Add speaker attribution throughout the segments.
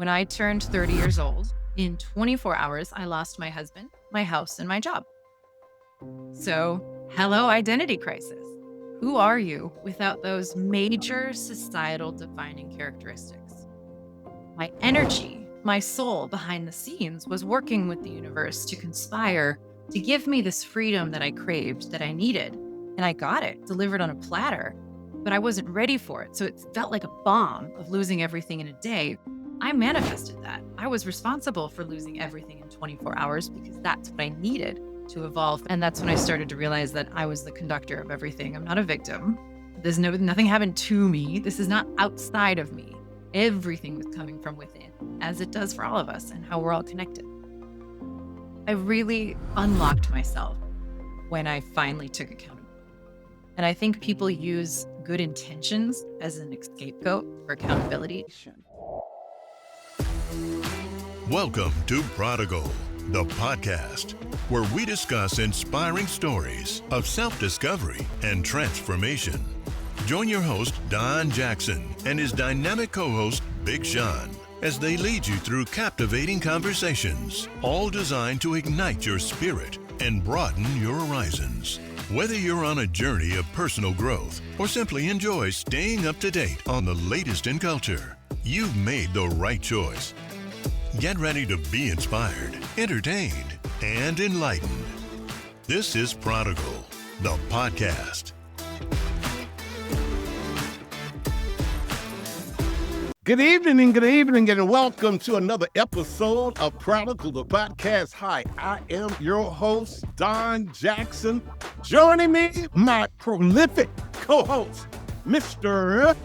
Speaker 1: When I turned 30 years old, in 24 hours, I lost my husband, my house, and my job. So, hello, identity crisis. Who are you without those major societal defining characteristics? My energy, my soul behind the scenes was working with the universe to conspire to give me this freedom that I craved, that I needed. And I got it delivered on a platter, but I wasn't ready for it. So it felt like a bomb of losing everything in a day. I manifested that. I was responsible for losing everything in 24 hours because that's what I needed to evolve. And that's when I started to realize that I was the conductor of everything. I'm not a victim. Nothing happened to me. This is not outside of me. Everything was coming from within, as it does for all of us and how we're all connected. I really unlocked myself when I finally took accountability. And I think people use good intentions as an scapegoat for accountability.
Speaker 2: Welcome to Prodigal, the podcast, where we discuss inspiring stories of self-discovery and transformation. Join your host, Don Jackson, and his dynamic co-host, Big Sean, as they lead you through captivating conversations, all designed to ignite your spirit and broaden your horizons. Whether you're on a journey of personal growth or simply enjoy staying up to date on the latest in culture, you've made the right choice. Get ready to be inspired, entertained, and enlightened. This is Prodigal, the podcast.
Speaker 3: Good evening, and welcome to another episode of Prodigal the Podcast. Hi, I am your host, Don Jackson. Joining me, my prolific co-host, Mr.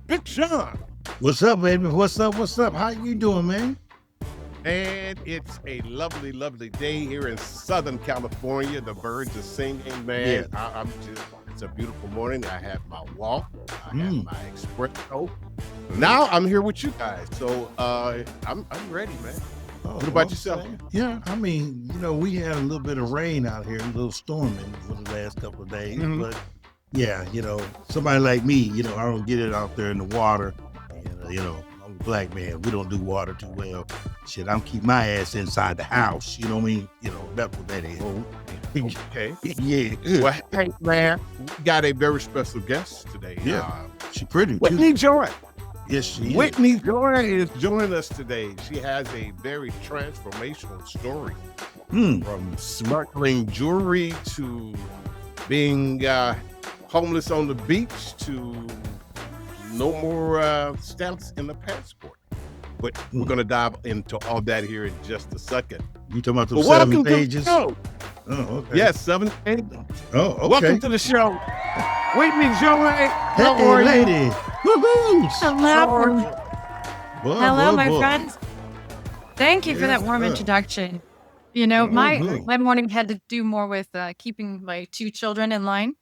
Speaker 3: Big Sean.
Speaker 4: What's up, baby? What's up? How you doing, man?
Speaker 3: And it's a lovely, lovely day here in Southern California. The birds are singing, man. Yeah. It's a beautiful morning. I have my walk. I have my espresso. Now I'm here with you guys. So I'm ready, man. What about yourself?
Speaker 4: Yeah, I mean, we had a little bit of rain out here, a little storming for the last couple of days. Mm-hmm. But yeah, somebody like me, I don't get it out there in the water. And, I'm a black man. We don't do water too well. Shit, I'm keep my ass inside the house. You know what I mean? That's what that is.
Speaker 3: Okay.
Speaker 4: Yeah.
Speaker 3: Well, hey, man, we got a very special guest today.
Speaker 4: Yeah. She pretty.
Speaker 3: Whitney Joy.
Speaker 4: Yes, she is.
Speaker 3: Whitney Joy is joining us today. She has a very transformational story. From smuggling jewelry to being homeless on the beach to no more stamps in the passport. But we're going to dive into all that here in just a second.
Speaker 4: You talking about the 7 pages?
Speaker 3: Oh,
Speaker 4: okay.
Speaker 3: Yes, 7 pages.
Speaker 4: Oh, okay.
Speaker 3: Welcome to the show, Whitney Joy.
Speaker 4: Hey, lady. Woohoo!
Speaker 1: Hello, my friends. Thank you for that warm introduction. My morning had to do more with keeping my 2 children in line.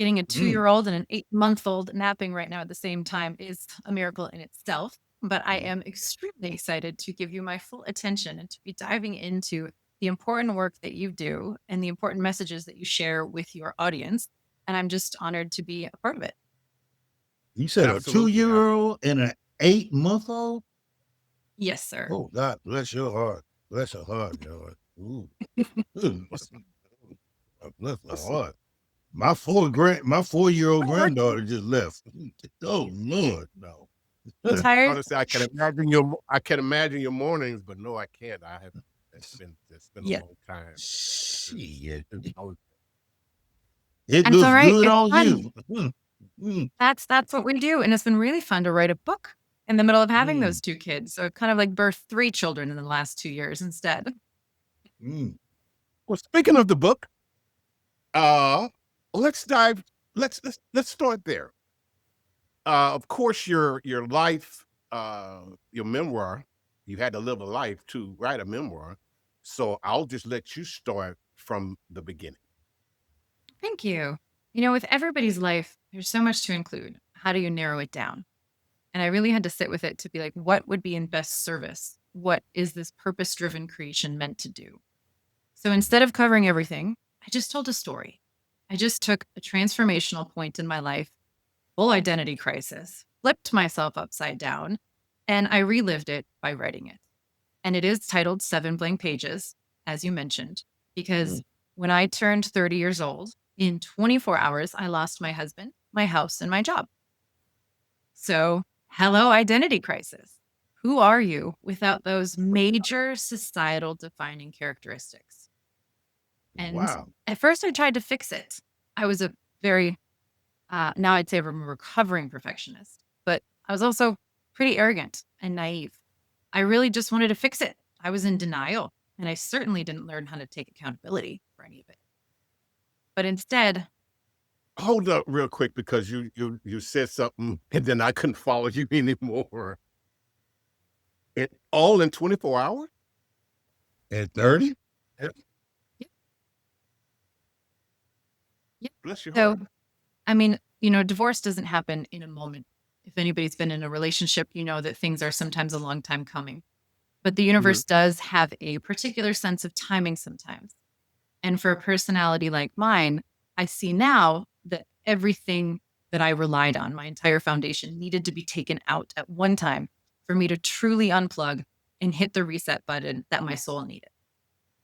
Speaker 1: Getting a 2-year-old and an 8-month-old napping right now at the same time is a miracle in itself. But I am extremely excited to give you my full attention and to be diving into the important work that you do and the important messages that you share with your audience. And I'm just honored to be a part of it.
Speaker 4: You said Absolutely. A 2-year-old and an 8-month-old?
Speaker 1: Yes, sir.
Speaker 4: Oh, God, bless your heart. Bless her heart, Lord. Ooh. Bless her heart. My 4-year-old granddaughter just left. Oh, Lord, no.
Speaker 1: Tired?
Speaker 3: Honestly, I can imagine your mornings, but no, I can't. It's been a long time.
Speaker 4: Shit. It
Speaker 1: looks
Speaker 4: all right.
Speaker 1: Good
Speaker 4: on
Speaker 1: you. That's what we do. And it's been really fun to write a book in the middle of having those 2 kids. So it kind of like birthed 3 children in the last 2 years instead.
Speaker 3: Well, speaking of the book, let's start there. Of course, your life, your memoir, you had to live a life to write a memoir. So I'll just let you start from the beginning.
Speaker 1: Thank you. With everybody's life, there's so much to include. How do you narrow it down? And I really had to sit with it to be like, what would be in best service? What is this purpose-driven creation meant to do? So instead of covering everything, I just told a story. I just took a transformational point in my life, full identity crisis, flipped myself upside down, And I relived it by writing it. And it is titled 7 Blank Pages, as you mentioned, because when I turned 30 years old, in 24 hours, I lost my husband, my house, and my job. So, hello, identity crisis. Who are you without those major societal defining characteristics? And
Speaker 4: Wow.
Speaker 1: at first, I tried to fix it. I was a very, now I'd say I'm a recovering perfectionist, but I was also pretty arrogant and naive. I really just wanted to fix it. I was in denial, and I certainly didn't learn how to take accountability for any of it. But instead,
Speaker 3: Hold up real quick, because you said something and then I couldn't follow you anymore. It all in 24 hours?
Speaker 4: At 30?
Speaker 1: yeah.
Speaker 3: Bless your
Speaker 1: So,
Speaker 3: heart.
Speaker 1: I mean, divorce doesn't happen in a moment. If anybody's been in a relationship, you know that things are sometimes a long time coming. But the universe does have a particular sense of timing sometimes. And for a personality like mine, I see now that everything that I relied on, my entire foundation, needed to be taken out at one time for me to truly unplug and hit the reset button that my soul needed.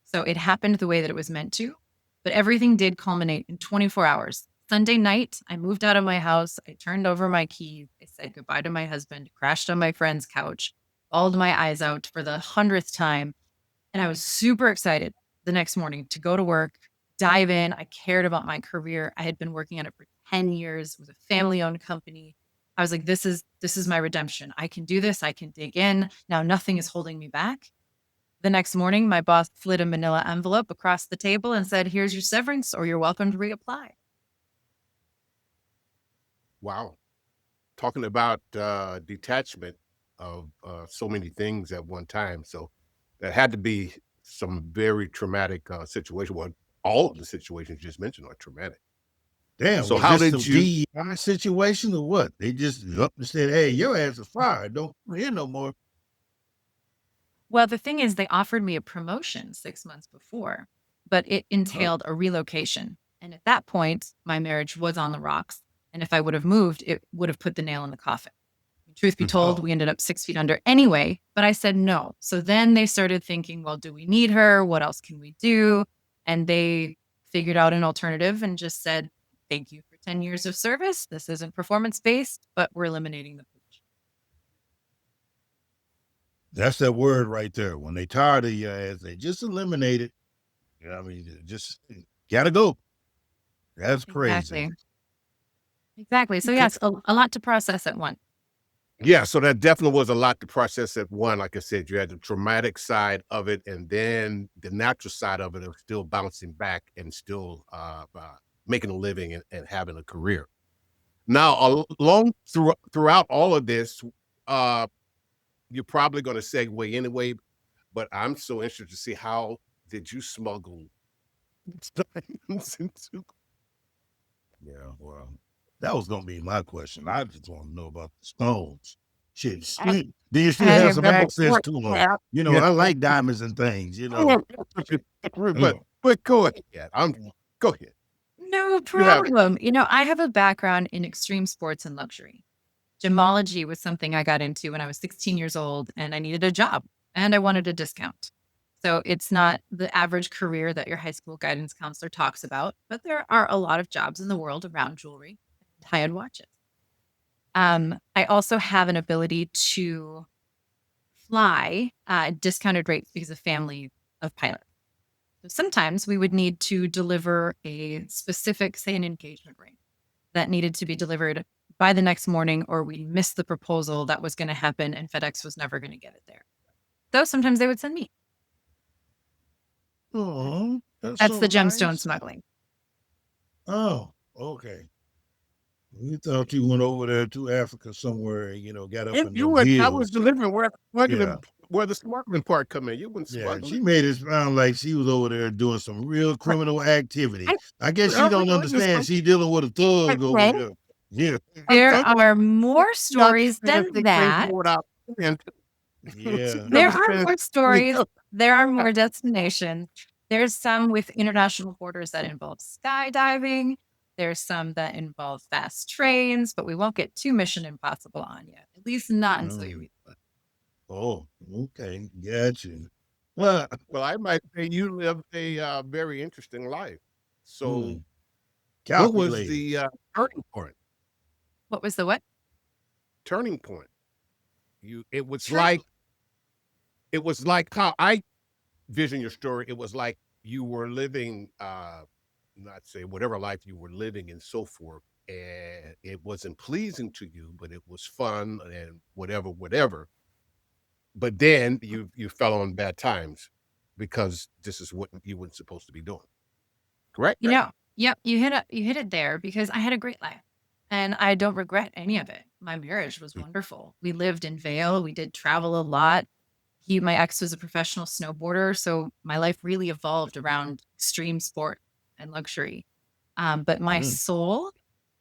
Speaker 1: So it happened the way that it was meant to, but everything did culminate in 24 hours. Sunday night, I moved out of my house. I turned over my keys. I said goodbye to my husband, crashed on my friend's couch, bawled my eyes out for the 100th time. And I was super excited the next morning to go to work, dive in. I cared about my career. I had been working on it for 10 years. It was a family-owned company. I was like, this is my redemption. I can do this. I can dig in. Now nothing is holding me back. The next morning, my boss slid a manila envelope across the table and said, here's your severance, or you're welcome to reapply.
Speaker 3: Wow. Talking about detachment of so many things at one time. So that had to be some very traumatic situation. Well, all of the situations you just mentioned are traumatic.
Speaker 4: Damn.
Speaker 3: So
Speaker 4: Was
Speaker 3: how
Speaker 4: this
Speaker 3: did
Speaker 4: some
Speaker 3: you?
Speaker 4: DEI situation or what? They just up and said, hey, your ass is fired. Don't come here no more.
Speaker 1: Well, the thing is, they offered me a promotion 6 months before, but it entailed a relocation. And at that point, my marriage was on the rocks. And if I would have moved, it would have put the nail in the coffin. Truth be told, we ended up 6 feet under anyway, but I said no. So then they started thinking, well, do we need her? What else can we do? And they figured out an alternative and just said, thank you for 10 years of service. This isn't performance-based, but we're eliminating the position.
Speaker 4: That's that word right there. When they tired of your ass, they just eliminate it. Yeah, I mean, just gotta go. That's crazy.
Speaker 1: Exactly. So yes, a lot to process at once.
Speaker 3: Yeah, so that definitely was a lot to process at one. Like I said, you had the traumatic side of it, and then the natural side of it of still bouncing back and still making a living and having a career. Now, throughout all of this, you're probably going to segue anyway, but I'm so interested to see, how did you smuggle diamonds into?
Speaker 4: Yeah, well, that was gonna be my question. I just want to know about the stones. Shit, do you still have some access to them? You know, I like diamonds and things. You know,
Speaker 3: but go ahead. Go ahead.
Speaker 1: No problem. I have a background in extreme sports and luxury. Gemology was something I got into when I was 16 years old, and I needed a job and I wanted a discount. So it's not the average career that your high school guidance counselor talks about, but there are a lot of jobs in the world around jewelry and high-end watches. I also have an ability to fly discounted rates because of family of pilots. So sometimes we would need to deliver a specific, say, an engagement ring that needed to be delivered by the next morning, or we missed the proposal that was going to happen and FedEx was never going to get it there. So sometimes they would send me.
Speaker 4: oh,
Speaker 1: That's
Speaker 4: so
Speaker 1: the gemstone
Speaker 4: nice.
Speaker 1: smuggling.
Speaker 4: Oh, okay. We thought you went over there to Africa somewhere, got up in those hills.
Speaker 3: I was delivering where the smuggling part come in. You wouldn't smuggle.
Speaker 4: She made it sound like she was over there doing some real criminal activity. I guess she don't understand. She's dealing with a thug over there. Yeah.
Speaker 1: There are more stories than that.
Speaker 4: Yeah.
Speaker 1: There are more stories. There are more destinations. There's some with international borders that involve skydiving. There's some that involve fast trains, but we won't get too Mission Impossible on yet. At least not until you read the book.
Speaker 4: Oh, okay. Gotcha. Well,
Speaker 3: Well, I might say you lived a very interesting life. So,
Speaker 4: mm,
Speaker 3: what was
Speaker 4: calculated.
Speaker 3: the turning point?
Speaker 1: What was the what?
Speaker 3: Turning point. You.
Speaker 1: Turning.
Speaker 3: It was like how I vision your story. It was like you were living, not say whatever life you were living and so forth, and it wasn't pleasing to you, but it was fun and whatever. But then you fell on bad times because this is what you weren't supposed to be doing. Correct?
Speaker 1: Yep, you hit it there because I had a great life and I don't regret any of it. My marriage was wonderful. We lived in Vail, we did travel a lot. My ex was a professional snowboarder, so my life really evolved around extreme sport and luxury. But my
Speaker 4: Mm,
Speaker 1: soul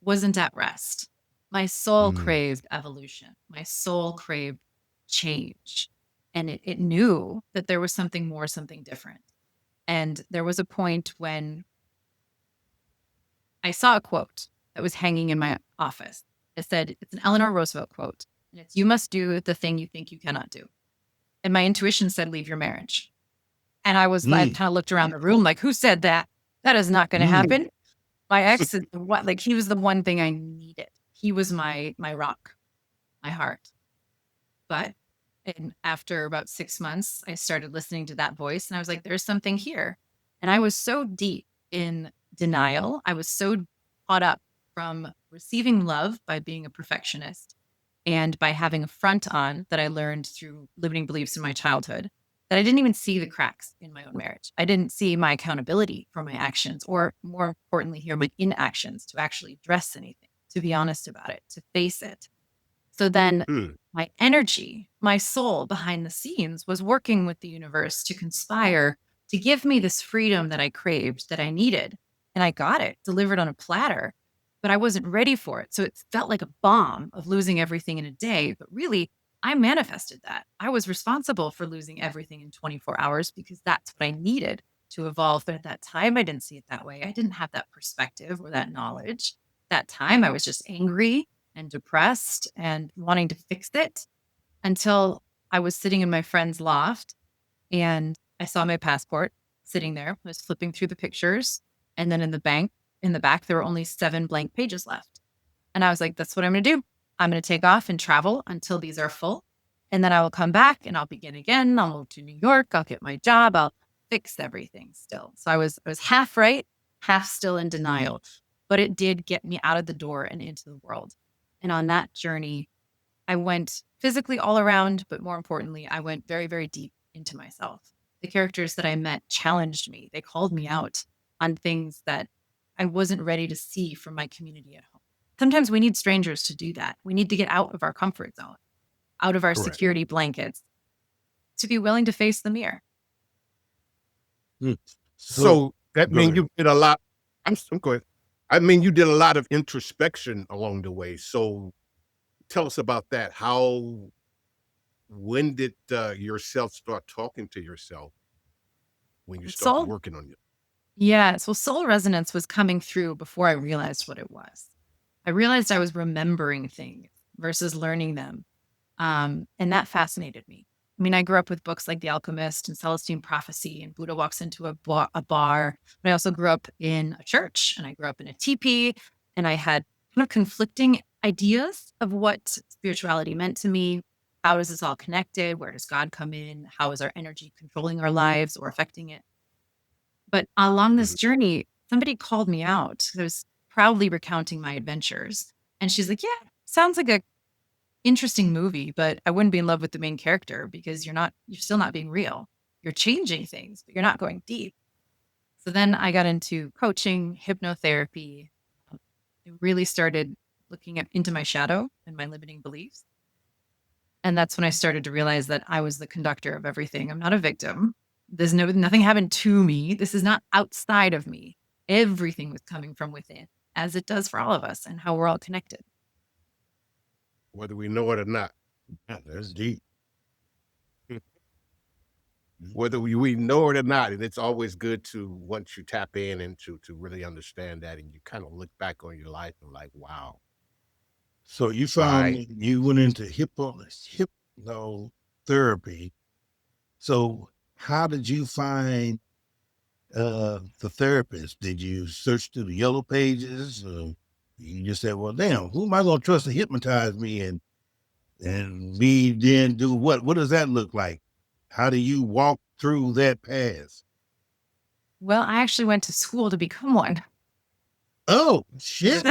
Speaker 1: wasn't at rest. My soul
Speaker 4: mm,
Speaker 1: craved evolution. My soul craved change. And it knew that there was something more, something different. And there was a point when I saw a quote that was hanging in my office. It said, it's an Eleanor Roosevelt quote. And it's, you must do the thing you think you cannot do. And my intuition said, leave your marriage. And I
Speaker 4: mm,
Speaker 1: kind of looked around the room like, who said that? That is not going to
Speaker 4: mm,
Speaker 1: happen. My ex is what, like, he was the one thing I needed. He was my rock, my heart. But and after about 6 months, I started listening to that voice and I was like, there's something here. And I was so deep in denial. I was so caught up from receiving love by being a perfectionist and by having a front on that I learned through limiting beliefs in my childhood that I didn't even see the cracks in my own marriage. I didn't see my accountability for my actions, or more importantly, here, my inactions to actually address anything, to be honest about it, to face it. So then
Speaker 3: Mm.
Speaker 1: my energy, my soul behind the scenes was working with the universe to conspire to give me this freedom that I craved, that I needed. And I got it delivered on a platter, but I wasn't ready for it. So it felt like a bomb of losing everything in a day. But really, I manifested that. I was responsible for losing everything in 24 hours because that's what I needed to evolve. But at that time, I didn't see it that way. I didn't have that perspective or that knowledge. That time, I was just angry and depressed and wanting to fix it until I was sitting in my friend's loft and I saw my passport sitting there. I was flipping through the pictures. And then in the back, there were only 7 blank pages left. And I was like, that's what I'm going to do. I'm going to take off and travel until these are full. And then I will come back and I'll begin again. I'll move to New York. I'll get my job. I'll fix everything still. So I was half right, half still in denial, but it did get me out of the door and into the world. And on that journey, I went physically all around, but more importantly, I went very, very deep into myself. The characters that I met challenged me. They called me out on things that I wasn't ready to see from my community at home. Sometimes we need strangers to do that. We need to get out of our comfort zone, out of our
Speaker 3: Correct.
Speaker 1: security blankets, to be willing to face the mirror.
Speaker 4: mm.
Speaker 3: So that
Speaker 4: Go
Speaker 3: means
Speaker 4: ahead.
Speaker 3: you did a lot. I'm going. I mean, you did a lot of introspection along the way. So tell us about that. When did yourself start talking to yourself when you start
Speaker 1: Soul,
Speaker 3: working on you?
Speaker 1: yeah. So soul resonance was coming through before I realized what it was. I realized I was remembering things versus learning them. And that fascinated me. I mean, I grew up with books like The Alchemist and Celestine Prophecy, and Buddha walks into a bar. But I also grew up in a church, and I grew up in a teepee, and I had kind of conflicting ideas of what spirituality meant to me. How is this all connected? Where does God come in? How is our energy controlling our lives or affecting it? But along this
Speaker 3: Mhm.
Speaker 1: journey, somebody called me out. I was proudly recounting my adventures. And she's like, yeah, sounds like a interesting movie, but I wouldn't be in love with the main character because you're still not being real. You're changing things, but you're not going deep. So then I got into coaching, hypnotherapy. I really started looking into my shadow and my limiting beliefs. And that's when I started to realize that I was the conductor of everything. I'm not a victim. Nothing happened to me. This is not outside of me. Everything was coming from within, as it does for all of us, and how we're all connected.
Speaker 3: Whether we know it or not.
Speaker 4: Yeah, that's deep.
Speaker 3: Whether we know it or not, and it's always good to once you tap in and to really understand that, and you kind of look back on your life and like, wow,
Speaker 4: So you found
Speaker 3: I
Speaker 4: you went into hypnotherapy hypnotherapy. So how did you find the therapist? Did you search through the yellow pages? You just said, well, damn, who am I going to trust to hypnotize me and me then do what? What does that look like? How do you walk through that path?
Speaker 1: Well, I actually went to school to become one.
Speaker 4: Oh, shit.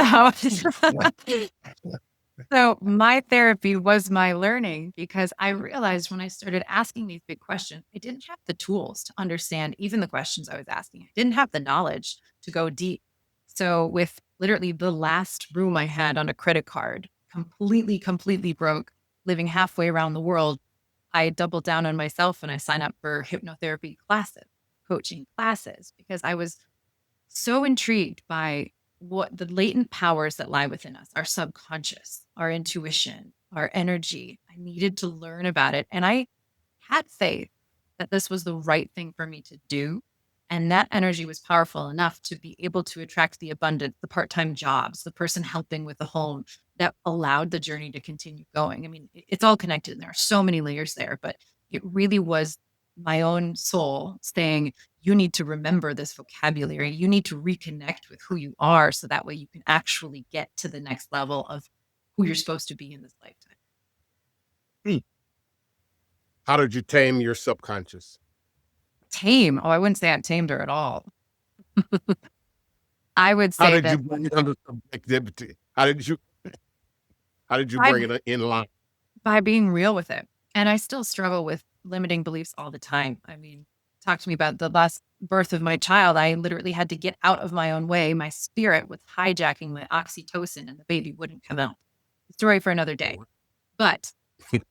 Speaker 1: So my therapy was my learning, because I realized when I started asking these big questions, I didn't have the tools to understand even the questions I was asking. I didn't have the knowledge to go deep. So with literally the last room I had on a credit card, completely broke, living halfway around the world, I doubled down on myself and I signed up for hypnotherapy classes, coaching classes, because I was so intrigued by what the latent powers that lie within us, our subconscious, our intuition, our energy. I needed to learn about it. And I had faith that this was the right thing for me to do. And that energy was powerful enough to be able to attract the abundance, the part-time jobs, the person helping with the home, that allowed the journey to continue going. I mean, it's all connected and there are so many layers there, but it really was my own soul saying, you need to remember this vocabulary. You need to reconnect with who you are so that way you can actually get to the next level of who you're supposed to be in this lifetime.
Speaker 3: How did you tame your subconscious?
Speaker 1: Tame? Oh, I wouldn't say I tamed her at all. I would say
Speaker 3: How did
Speaker 1: that
Speaker 3: you bring it under subjectivity? How did you bring it in line?
Speaker 1: by being real with it. And I still struggle with limiting beliefs all the time. I mean, talk to me about the last birth of my child. I literally had to get out of my own way. My spirit was hijacking my oxytocin and the baby wouldn't come out. Story for another day. But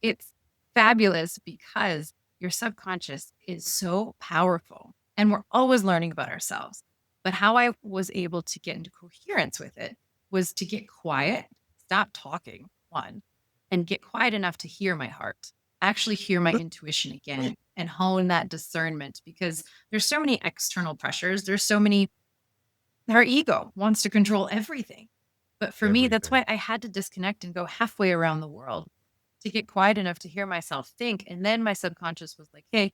Speaker 1: it's fabulous because your subconscious is so powerful and we're always learning about ourselves. But how I was able to get into coherence with it was to get quiet, stop talking, one, and get quiet enough to hear my heart, actually hear my intuition again and hone that discernment, because there's so many external pressures. There's so many, our ego wants to control everything. But for me, that's why I had to disconnect and go halfway around the world to get quiet enough to hear myself think. And then my subconscious was like, hey,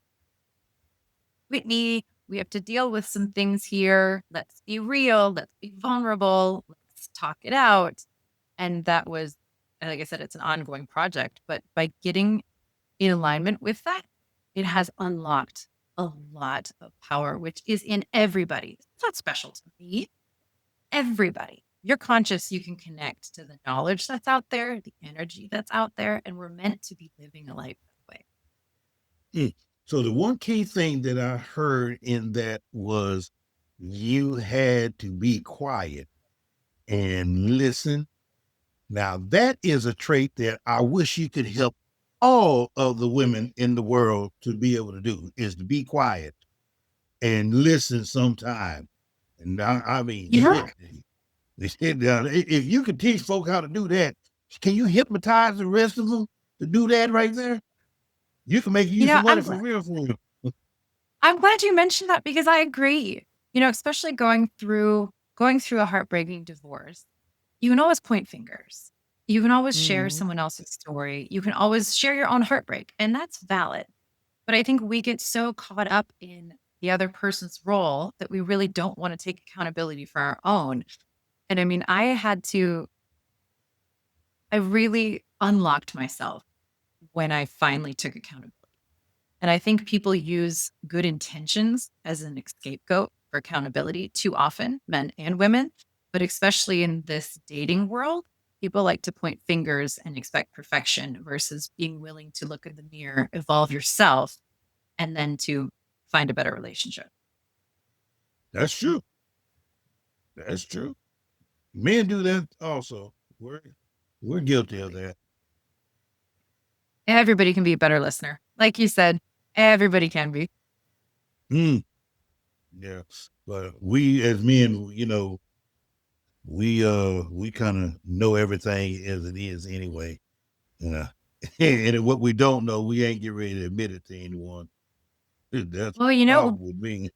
Speaker 1: Whitney, we have to deal with some things here. Let's be real. Let's be vulnerable. Let's talk it out. And that was, like I said, it's an ongoing project. But by getting in alignment with that, it has unlocked a lot of power, which is in everybody. It's not special to me. Everybody. You're conscious, you can connect to the knowledge that's out there, the energy that's out there, and we're meant to be living a life that way.
Speaker 4: So the one key thing that I heard in that was you had to be quiet and listen. Now that is a trait that I wish you could help all of the women in the world to be able to do, is to be quiet and listen sometime. And I mean,
Speaker 1: Yeah.
Speaker 4: If you could teach folk how to do that, can you hypnotize the rest of them to do that right there? You can make use of money for real.
Speaker 1: I'm glad you mentioned that, because I agree. Especially going through a heartbreaking divorce, you can always point fingers. You can always share someone else's story. You can always share your own heartbreak, and that's valid. But I think we get so caught up in the other person's role that we really don't want to take accountability for our own. And I mean, I really unlocked myself when I finally took accountability. And I think people use good intentions as an scapegoat for accountability too often, men and women, but especially in this dating world, people like to point fingers and expect perfection versus being willing to look in the mirror, evolve yourself, and then to find a better relationship.
Speaker 4: That's true. That's true. Men do that also. We're guilty of that.
Speaker 1: Everybody can be a better listener. Like you said, everybody can be.
Speaker 4: Yeah. But we as men, we kind of know everything as it is anyway. And what we don't know, we ain't get ready to admit it to anyone. That's
Speaker 1: well,
Speaker 4: with me.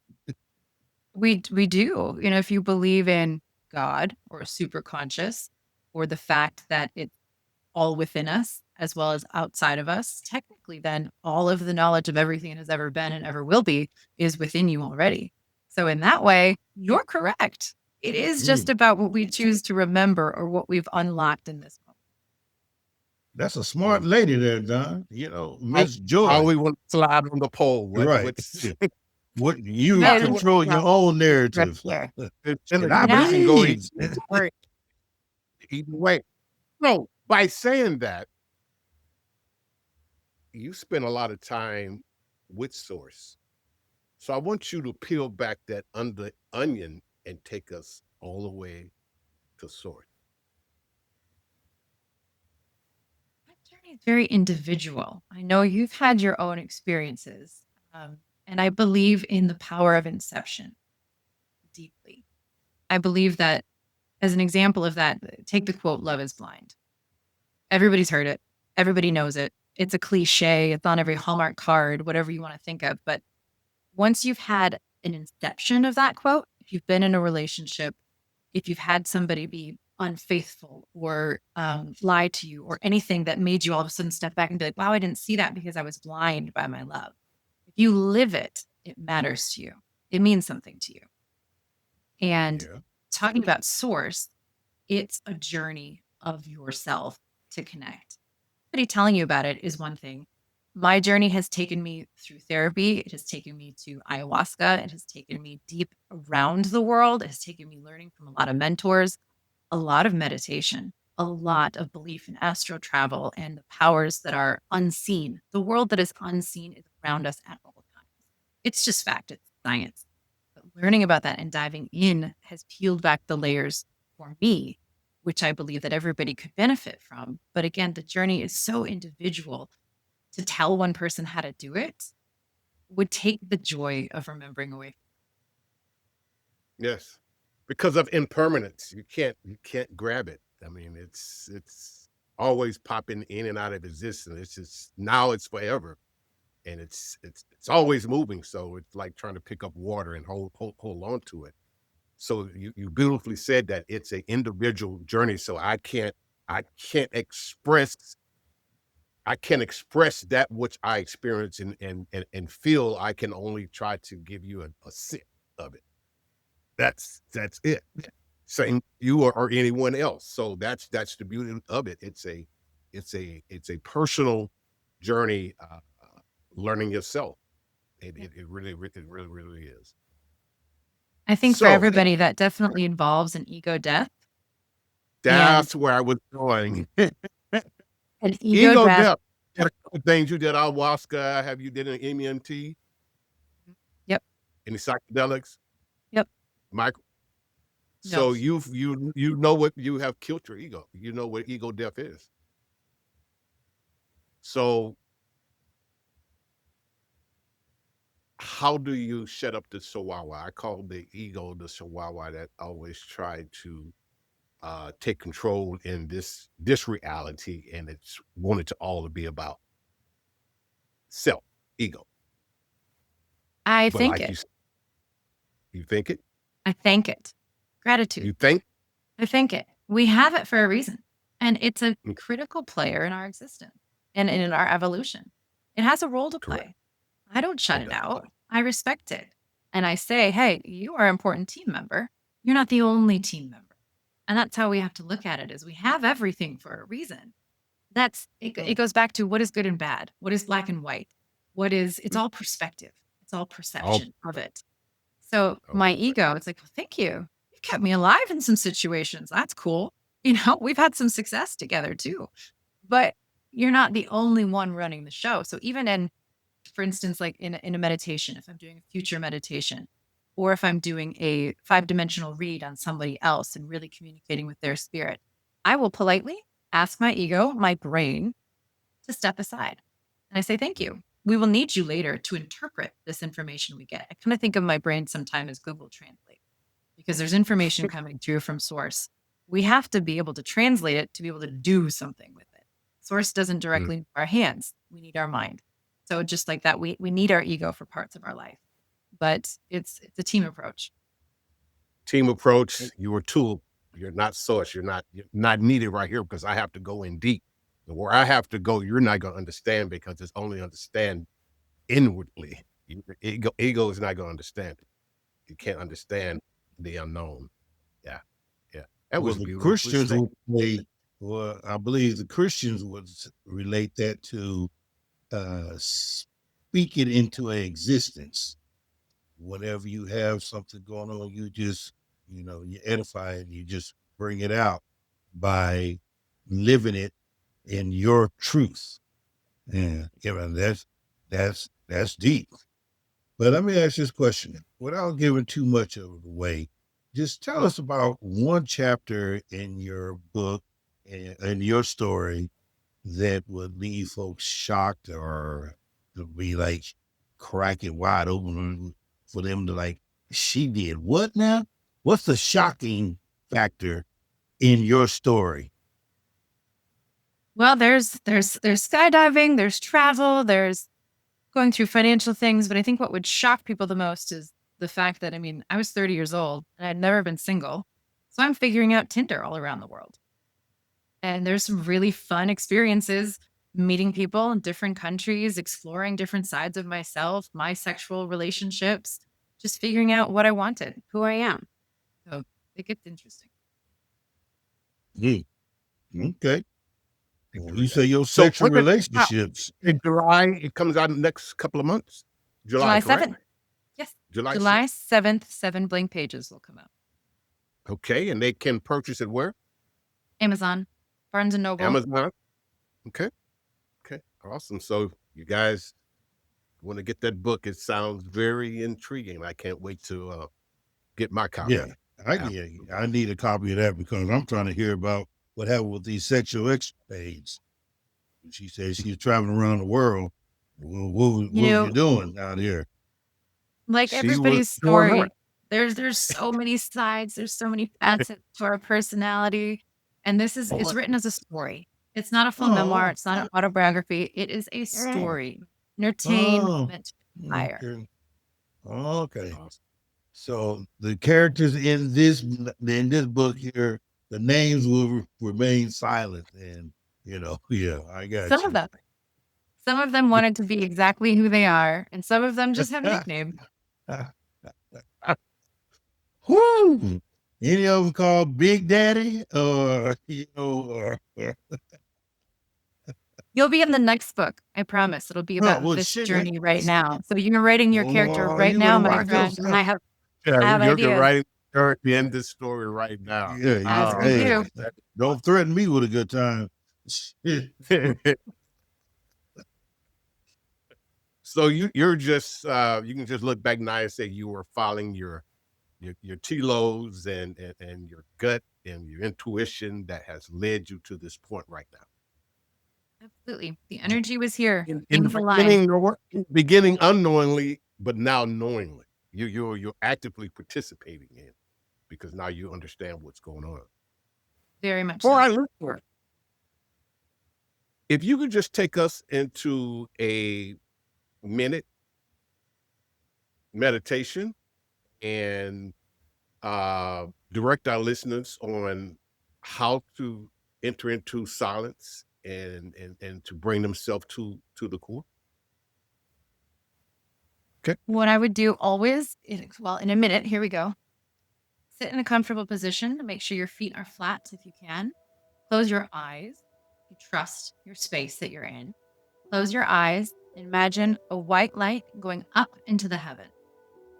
Speaker 1: we do. If you believe in God or super conscious, or the fact that it's all within us as well as outside of us, technically then all of the knowledge of everything that has ever been and ever will be is within you already. So in that way, you're correct. It is just about what we choose to remember or what we've unlocked in this moment.
Speaker 4: That's a smart lady there, Don. Miss Joy.
Speaker 3: I always want to slide on the pole.
Speaker 4: What you control your own narrative.
Speaker 3: And I believe either way. No, by saying that, you spend a lot of time with Source. So I want you to peel back that onion and take us all the way to Source.
Speaker 1: My journey is very individual. I know you've had your own experiences, and I believe in the power of inception deeply. I believe that, as an example of that, take the quote, "Love is blind." Everybody's heard it. Everybody knows it. It's a cliche. It's on every Hallmark card, whatever you want to think of. But once you've had an inception of that quote, if you've been in a relationship, if you've had somebody be unfaithful or lie to you or anything that made you all of a sudden step back and be like, wow, I didn't see that because I was blind by my love. If you live it, it matters to you. It means something to you. And talking about Source, it's a journey of yourself to connect. Somebody telling you about it is one thing. My journey has taken me through therapy. It has taken me to ayahuasca. It has taken me deep around the world. It has taken me learning from a lot of mentors, a lot of meditation, a lot of belief in astral travel and the powers that are unseen. The world that is unseen is around us at all times. It's just fact. It's science. But learning about that and diving in has peeled back the layers for me, which I believe that everybody could benefit from. But again, the journey is so individual. To tell one person how to do it would take the joy of remembering away.
Speaker 3: Yes, because of impermanence, you can't grab it. I mean, it's always popping in and out of existence. It's just now it's forever, and it's always moving. So it's like trying to pick up water and hold on to it. So you beautifully said that it's an individual journey. So I can't express that which I experience and feel. I can only try to give you a sip of it. That's it. Same you or anyone else. So that's the beauty of it. It's a personal journey, learning yourself. It really is.
Speaker 1: I think for everybody that definitely involves an ego death.
Speaker 3: That's where I was going.
Speaker 1: An ego death.
Speaker 3: A couple things you did ayahuasca. Have you did an MMT?
Speaker 1: Yep.
Speaker 3: Any psychedelics?
Speaker 1: Yep.
Speaker 3: Michael. No. So you know what you have killed your ego. You know what ego death is. So how do you shut up the chihuahua? I call the ego the chihuahua that always tried to take control in this reality, and it's wanted to all to be about self, ego.
Speaker 1: I think it.
Speaker 3: You think it?
Speaker 1: I thank it. Gratitude.
Speaker 3: You think?
Speaker 1: I think it. We have it for a reason, and it's a critical player in our existence and in our evolution. It has a role to play.
Speaker 3: Correct.
Speaker 1: I don't shut it out. I respect it. And I say, hey, you are an important team member. You're not the only team member. And that's how we have to look at it, is we have everything for a reason. It goes back to what is good and bad. What is black and white? It's all perspective. It's all perception of it. So my ego, it's like, well, thank you. You kept me alive in some situations. That's cool. We've had some success together too, but you're not the only one running the show. So even for instance, like in a meditation, if I'm doing a future meditation, or if I'm doing a 5-dimensional read on somebody else and really communicating with their spirit, I will politely ask my ego, my brain, to step aside. And I say, thank you. We will need you later to interpret this information we get. I kind of think of my brain sometimes as Google Translate, because there's information coming through from Source. We have to be able to translate it to be able to do something with it. Source doesn't directly need our hands. We need our mind. So just like that, we need our ego for parts of our life. But it's a team approach.
Speaker 3: Team approach. You're a tool. You're not Source. You're not needed right here because I have to go in deep. Where I have to go, you're not going to understand because it's only understand inwardly. Ego is not going to understand it. You can't understand the unknown. Yeah. Yeah. That
Speaker 4: Well,
Speaker 3: was
Speaker 4: the
Speaker 3: beautiful.
Speaker 4: Christians would say, well, I believe the Christians would relate that to speak it into existence. Whenever you have something going on, you just, you edify it, you just bring it out by living it in your truth. Yeah, that's deep. But let me ask this question without giving too much of it away. Just tell us about one chapter in your book and your story that would leave folks shocked or to be like cracking wide open for them to like, she did what now? What's the shocking factor in your story?
Speaker 1: Well, there's skydiving, there's travel, there's going through financial things, but I think what would shock people the most is the fact that, I was 30 years old and I'd never been single. So I'm figuring out Tinder all around the world. And there's some really fun experiences meeting people in different countries, exploring different sides of myself, my sexual relationships, just figuring out what I wanted, who I am. So it gets interesting.
Speaker 4: Okay. Well, you say your
Speaker 3: So
Speaker 4: sexual
Speaker 3: when it-
Speaker 4: relationships.
Speaker 3: In July, it comes out in the next couple of months.
Speaker 1: July
Speaker 3: correct?
Speaker 1: 7th. Yes.
Speaker 3: July
Speaker 1: July 7th, 7 blank pages will come out.
Speaker 3: Okay, and they can purchase it where?
Speaker 1: Amazon, Barnes & Noble.
Speaker 3: Amazon. Okay. Awesome. So you guys want to get that book. It sounds very intriguing. I can't wait to get my copy.
Speaker 4: Yeah, I need a copy of that because I'm trying to hear about what happened with these sexual escapades. She said she was traveling around the world. What was you doing out here?
Speaker 1: Like everybody's story, there's so many sides, there's so many facets to our personality. And it's written as a story. It's not a full memoir, it's not an autobiography. It is a story. Entertainment to inspire.
Speaker 4: Okay. So the characters in this book here, the names will remain silent, and I got
Speaker 1: some of them. Some of them wanted to be exactly who they are, and some of them just have nicknames.
Speaker 4: Woo! Any of them called Big Daddy, or
Speaker 1: You'll be in the next book. I promise. It'll be about this journey right now. So you're writing your character right now, my friend. And I have ideas.
Speaker 3: Writing the end this story right now.
Speaker 4: Yeah, don't threaten me with a good time.
Speaker 3: So you're just you can just look back now and say you were following your telos and your gut and your intuition that has led you to this point right now.
Speaker 1: Absolutely. The energy was here.
Speaker 3: In the beginning unknowingly, but now knowingly. You're actively participating in because now you understand what's going on.
Speaker 1: Very much
Speaker 3: For our listener, if you could just take us into a minute meditation and direct our listeners on how to enter into silence and to bring themselves to the core. Okay.
Speaker 1: What I would do always, in a minute, here we go. Sit in a comfortable position. Make sure your feet are flat if you can. Close your eyes. You trust your space that you're in. Close your eyes. Imagine a white light going up into the heaven.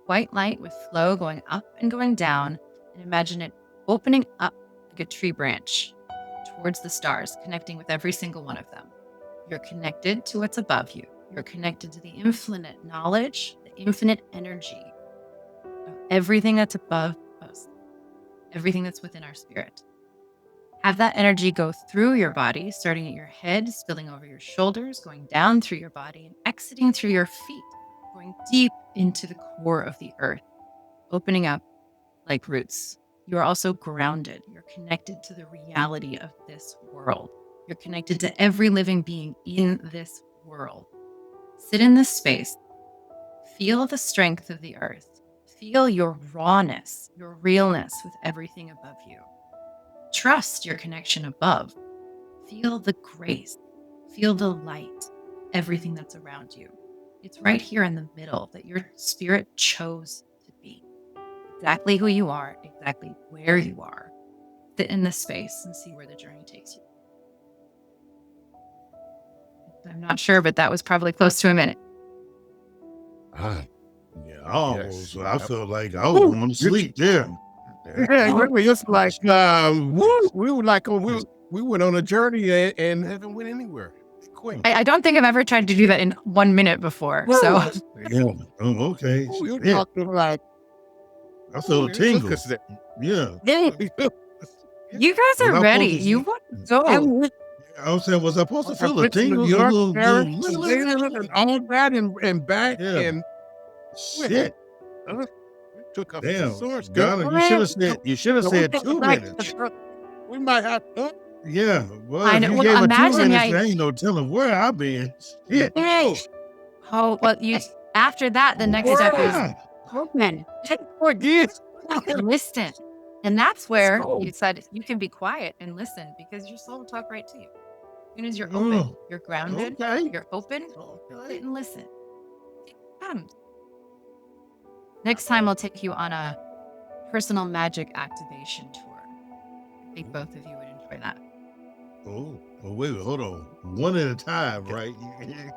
Speaker 1: White light with flow going up and going down. And imagine it opening up like a tree branch towards the stars, connecting with every single one of them. You're connected to what's above you. You're connected to the infinite knowledge, the infinite energy of everything that's above us, everything that's within our spirit. Have that energy go through your body, starting at your head, spilling over your shoulders, going down through your body, and exiting through your feet, going deep into the core of the earth, opening up like roots. You are also grounded. You're connected to the reality of this world. You're connected to every living being in this world. Sit in this space. Feel the strength of the earth. Feel your rawness, your realness with everything above you. Trust your connection above. feel the grace, feel the light, everything that's around you. It's right here in the middle that your spirit chose to be. Exactly who you are, exactly where you are. Sit in this space and see where the journey takes you. I'm not sure, but that was probably close to a minute.
Speaker 4: Yeah, almost. I felt like I was going to sleep there.
Speaker 3: Yeah, it's like we were like we went on a journey and haven't went anywhere. Quick.
Speaker 1: I don't think I've ever tried to do that in 1 minute before. So
Speaker 4: Yeah. Oh, okay.
Speaker 3: You're talking like
Speaker 4: I felt a tingle. Yeah.
Speaker 1: you guys are ready. You want to go.
Speaker 4: I was saying, was I supposed to feel a tingle?
Speaker 3: And all that and back and
Speaker 4: shit.
Speaker 3: Took up
Speaker 4: Damn,
Speaker 3: the source.
Speaker 4: Donna, you should have said 2 minutes.
Speaker 3: We might have to.
Speaker 4: Yeah, well,
Speaker 1: I
Speaker 4: if
Speaker 1: know.
Speaker 4: you
Speaker 1: Well,
Speaker 4: gave her 2
Speaker 1: imagine,
Speaker 4: minutes,
Speaker 1: yeah,
Speaker 4: there ain't no telling where I've been. Shit.
Speaker 1: Oh, well, after that, the next step is listen. And that's where you said you can be quiet and listen because your soul will talk right to you. As soon as you're open, you're grounded, you're open, sit and listen. It comes. Next time I'll take you on a personal magic activation tour. I think both of you would enjoy that.
Speaker 4: Oh, well, wait, hold on. One at a time, right?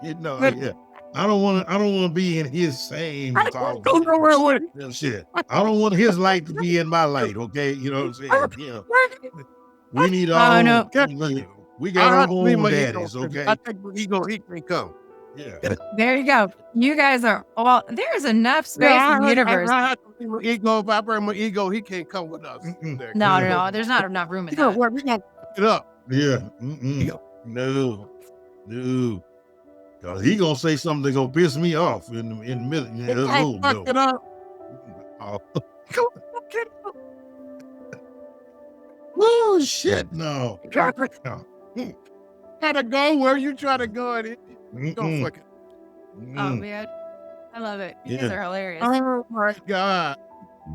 Speaker 4: Yeah. I don't want to be in his same thought. Shit. I don't want his light to be in my light, okay? You know what I'm saying? Yeah. We need our own. We got our own daddies, okay?
Speaker 3: I think he can come.
Speaker 4: Yeah.
Speaker 1: There you go. You guys are all, there's enough space in the universe.
Speaker 3: If I bring my ego, he can't come with us.
Speaker 1: No, there's not enough room in that.
Speaker 3: We got to get up.
Speaker 4: Yeah. No. Cause he gonna say something that's gonna piss me off in the middle.
Speaker 3: Fuck it up.
Speaker 4: Oh shit! No.
Speaker 3: Gotta go where you try to go. Don't fuck it.
Speaker 1: Oh man, I love it. You guys are hilarious.
Speaker 3: Oh my God.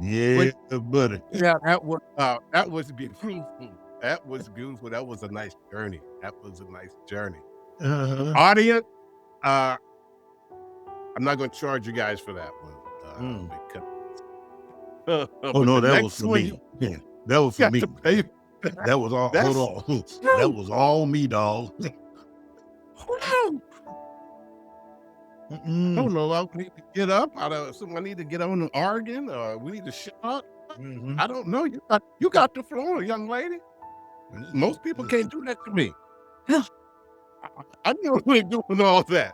Speaker 4: Yeah, buddy.
Speaker 3: Yeah, that was beautiful. That was beautiful. That was a nice journey. Audience, I'm not going to charge you guys for that one.
Speaker 4: Oh no, that was for me. Yeah, that was for me. That was all. Hold on. That was all me, dog.
Speaker 3: I don't know. I need to get up. I need to get on an organ, or we need to shout. I don't know. You got the floor, young lady. Most people can't do that to me. I know we ain't doing all that.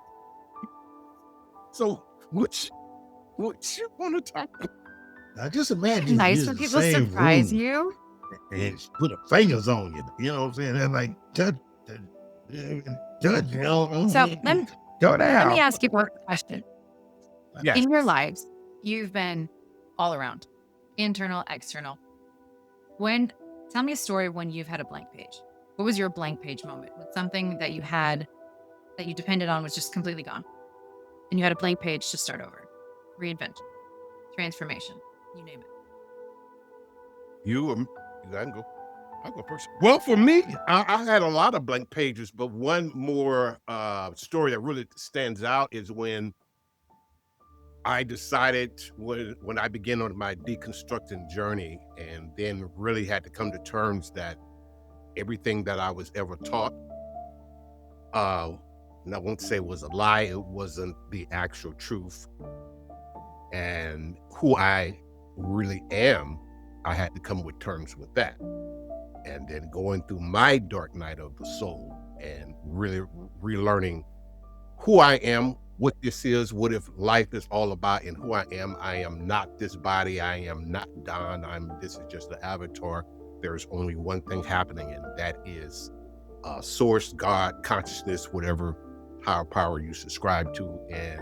Speaker 3: So, what you want to talk about?
Speaker 4: I just imagine
Speaker 1: nice when people surprise you
Speaker 4: and put their fingers on you. You know what I'm saying? And like touch.
Speaker 1: So
Speaker 4: go down.
Speaker 1: Let me ask you one question.
Speaker 3: Yes.
Speaker 1: In your lives, you've been all around, internal, external. Tell me a story when you've had a blank page. What was your blank page moment? What's something that you had that you depended on was just completely gone, and you had a blank page to start over? Reinvention, transformation, you name it.
Speaker 3: You can go. I'll go first. Well, for me, I had a lot of blank pages, but one more story that really stands out is when I decided when I began on my deconstructing journey, and then really had to come to terms that everything that I was ever taught, and I won't say it was a lie, it wasn't the actual truth. And who I really am, I had to come with terms with that. And then going through my dark night of the soul and really relearning who I am, what this is, what if life is all about, and who I am not this body, I am not Don, this is just the avatar. There's only one thing happening, and that is source, God, consciousness, whatever higher power you subscribe to. And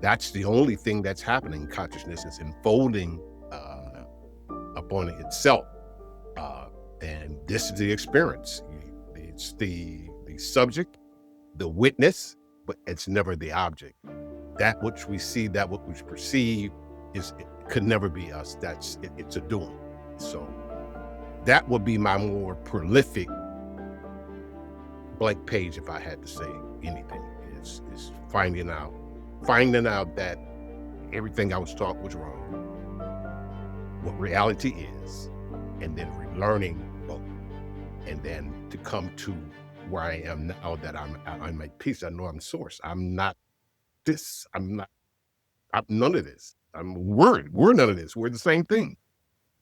Speaker 3: that's the only thing that's happening. Consciousness is unfolding upon itself. And this is the experience. It's the subject, the witness, but it's never the object. That which we see, that what we perceive, it could never be us. It's a doing. So that would be my more prolific blank page, if I had to say anything, is finding out that everything I was taught was wrong, what reality is, and then relearning both, and then to come to where I am now, that I'm at peace. I know I'm source. I'm not this. I'm none of this. We're none of this. We're the same thing.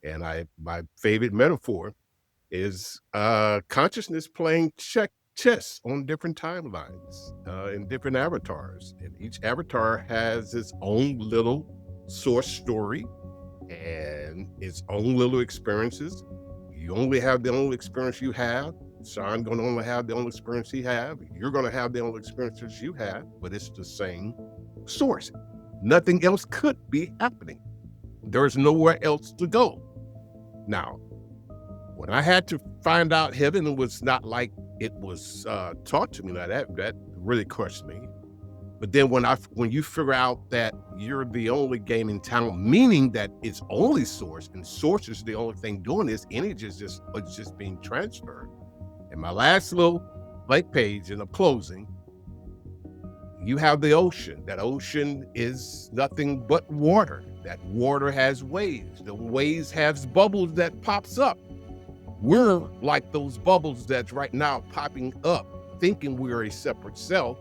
Speaker 3: And my favorite metaphor is consciousness playing chess on different timelines, in different avatars. And each avatar has its own little source story and its own little experiences. You only have the only experience you have. Sean gonna only have the only experience he have. You're gonna have the only experiences you have, but it's the same source. Nothing else could be happening. There's nowhere else to go. Now, when I had to find out heaven, it was not like it was taught to me like that really crushed me. But then when you figure out that you're the only game in town, meaning that it's only source, and source is the only thing doing this, energy is just being transferred. And my last little blank page in the closing, you have the ocean. That ocean is nothing but water. That water has waves. The waves has bubbles that pops up. We're like those bubbles that's right now popping up, thinking we're a separate self,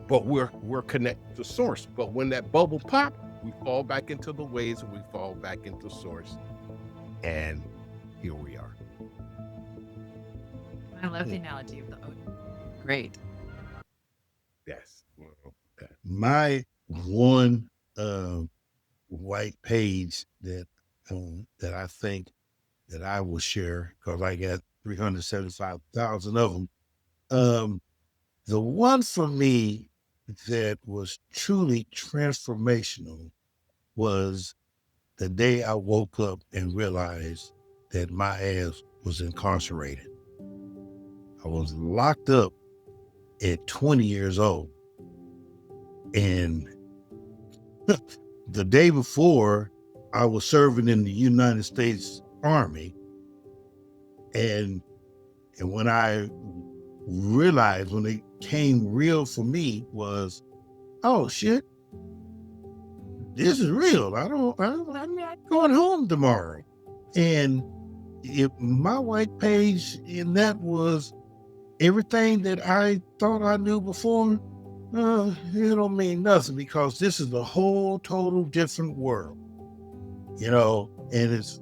Speaker 3: but we're connected to source. But when that bubble pops, we fall back into the waves, and we fall back into source. And here we are.
Speaker 1: I love the analogy of the ocean. Great.
Speaker 3: Yes.
Speaker 4: My one white page that I think that I will share, because I got 375,000 of them. The one for me that was truly transformational was the day I woke up and realized that my ass was incarcerated. I was locked up at 20 years old. And the day before, I was serving in the United States Army. And when I realized, when it came real for me, was, oh shit, this is real. I'm not going home tomorrow. And my white page in that was everything that I thought I knew before. It don't mean nothing, because this is a whole total different world, and it's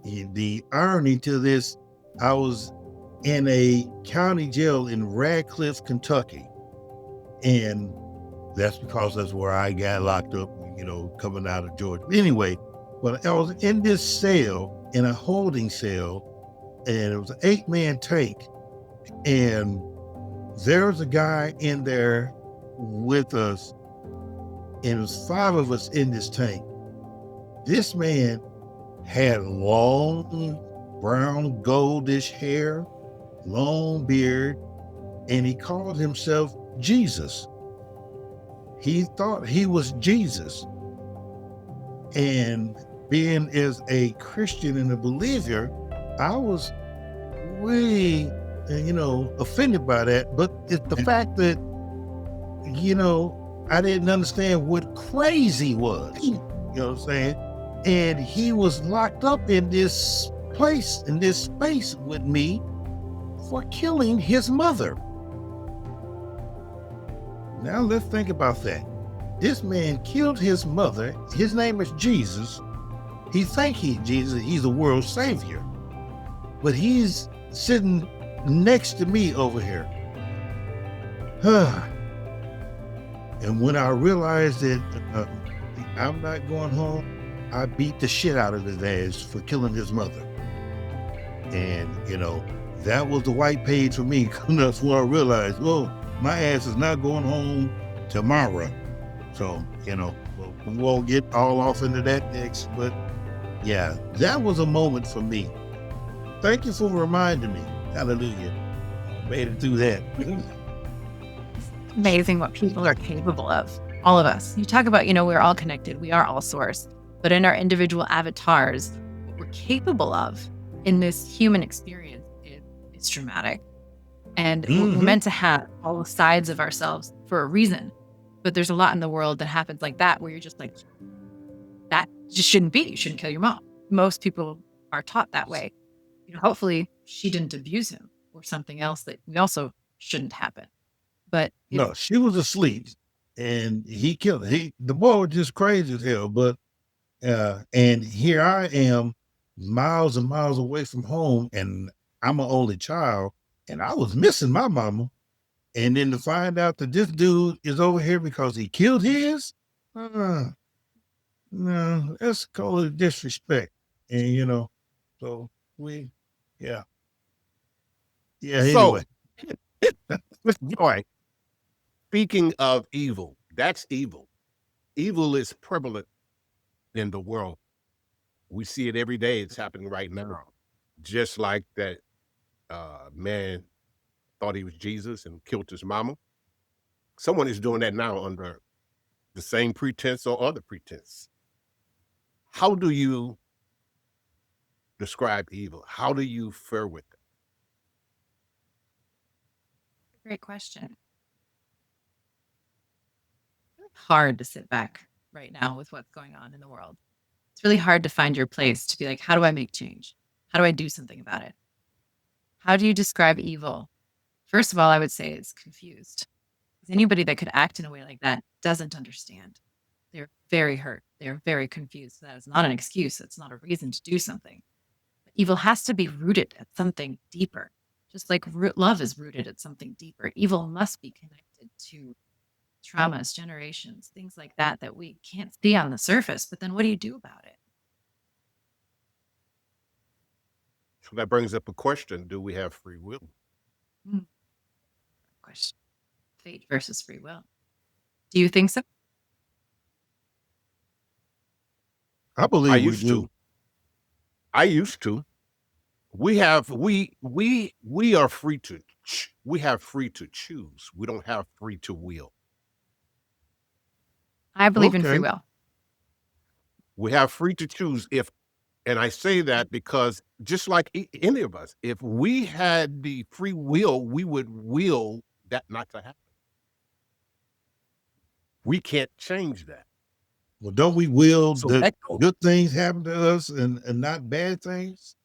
Speaker 4: the irony to this. I was in a county jail in Radcliffe, Kentucky, and that's because that's where I got locked up, coming out of Georgia. Anyway, but I was in this cell, in a holding cell, and it was an 8-man tank, and there was a guy in there with us, and it was 5 of us in this tank. This man had long brown goldish hair, long beard, and he called himself Jesus. He thought he was Jesus. And being as a Christian and a believer, I was really, offended by that. But it's the fact that, I didn't understand what crazy was, you know what I'm saying? And he was locked up in this place, in this space with me for killing his mother. Now let's think about that. This man killed his mother. His name is Jesus. He think he's Jesus. He's the world's savior. But he's sitting next to me over here. And when I realized that I'm not going home, I beat the shit out of his ass for killing his mother. And, that was the white page for me. That's when I realized, my ass is not going home tomorrow. So, we won't get all off into that next. But yeah, that was a moment for me. Thank you for reminding me. Hallelujah. I made it through that.
Speaker 1: Amazing what people are capable of. All of us. You talk about, we're all connected. We are all source. But in our individual avatars, what we're capable of in this human experience is dramatic. And we're meant to have all the sides of ourselves for a reason. But there's a lot in the world that happens like that, where you're just like, that just shouldn't be. You shouldn't kill your mom. Most people are taught that way. Hopefully she didn't abuse him or something else that we also shouldn't happen. But
Speaker 4: no, she was asleep and he killed her. The boy was just crazy as hell. But and here I am, miles and miles away from home, and I'm an only child, and I was missing my mama. And then to find out that this dude is over here because he killed his, no, that's called it disrespect. And so yeah. Anyway.
Speaker 3: So, Mr. Joy, speaking of evil, that's evil. Evil is prevalent in the world. We see it every day. It's happening right now. Just like that man thought he was Jesus and killed his mama. Someone is doing that now under the same pretense or other pretense. How do you describe evil? How do you fare with it?
Speaker 1: great question. Hard to sit back right now with what's going on in the world. It's really hard to find your place, to be like, how do I make change? How do I do something about it? How do you describe evil? First of all, I would say it's confused. Because anybody that could act in a way like that doesn't understand. They're very hurt. They're very confused. That is not an excuse. It's not a reason to do something. But evil has to be rooted at something deeper. Just like love is rooted at something deeper. Evil must be connected to traumas, generations, things like that we can't see on the surface. But then what do you do about it?
Speaker 3: So that brings up a question. Do we have free will?
Speaker 1: Question. Fate versus free will. Do you think so?
Speaker 4: I believe
Speaker 3: I
Speaker 4: we
Speaker 3: used
Speaker 4: do.
Speaker 3: to. I used to. We are free to. We have free to choose. We don't have free to will.
Speaker 1: I believe in free
Speaker 4: Okay.
Speaker 1: will.
Speaker 3: We have free to choose. And I say that because just like any of us, if we had the free will, we would will that not to happen. We can't change that.
Speaker 4: Well, don't we will
Speaker 3: So
Speaker 4: that good things happen to us and not bad things?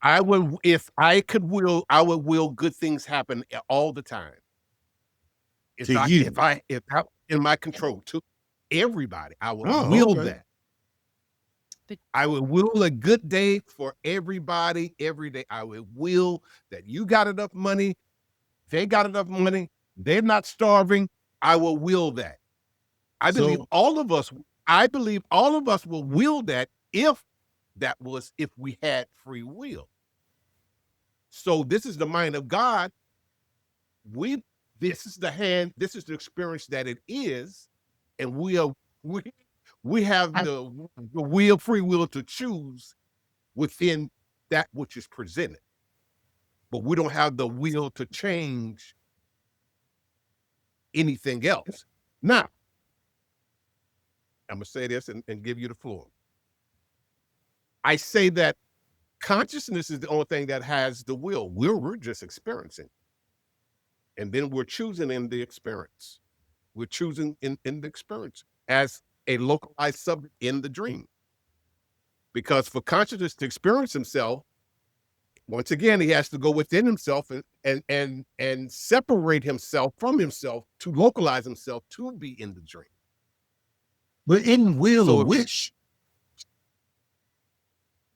Speaker 3: if I could will, I would will good things happen all the time.
Speaker 4: To you.
Speaker 3: If I in my control to everybody, I would
Speaker 4: Oh,
Speaker 3: will
Speaker 4: okay.
Speaker 3: that. I would will a good day for everybody every day. I would will that you got enough money, they got enough money, they're not starving. I will will that. I believe all of us will will that if we had free will. So this is the mind of God. This is the experience that it is, and we have the free will to choose within that which is presented. But we don't have the will to change anything else. Now, I'm going to say this and give you the floor. I say that consciousness is the only thing that has the will. We're just experiencing. And then we're choosing in the experience. We're choosing in the experience as a localized subject in the dream. Because for consciousness to experience himself, once again, he has to go within himself and separate himself from himself to localize himself to be in the dream.
Speaker 4: But isn't will a wish?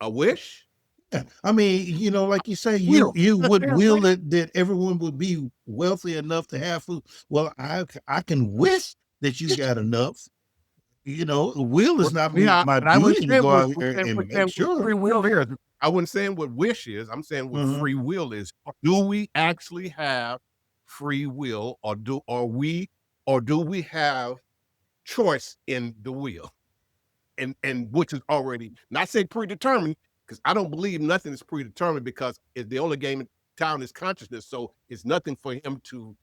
Speaker 3: A wish?
Speaker 4: Yeah. I mean, like you say, you would will that everyone would be wealthy enough to have food. Well, I can wish that you got enough. Will is not my duty to go out here and make sure.
Speaker 3: Free will here. I wasn't saying what wish is. I'm saying what free will is. Do we actually have free will, or do we have choice in the will? And which is already not say predetermined, because I don't believe nothing is predetermined, because the only game in town is consciousness. So it's nothing for him to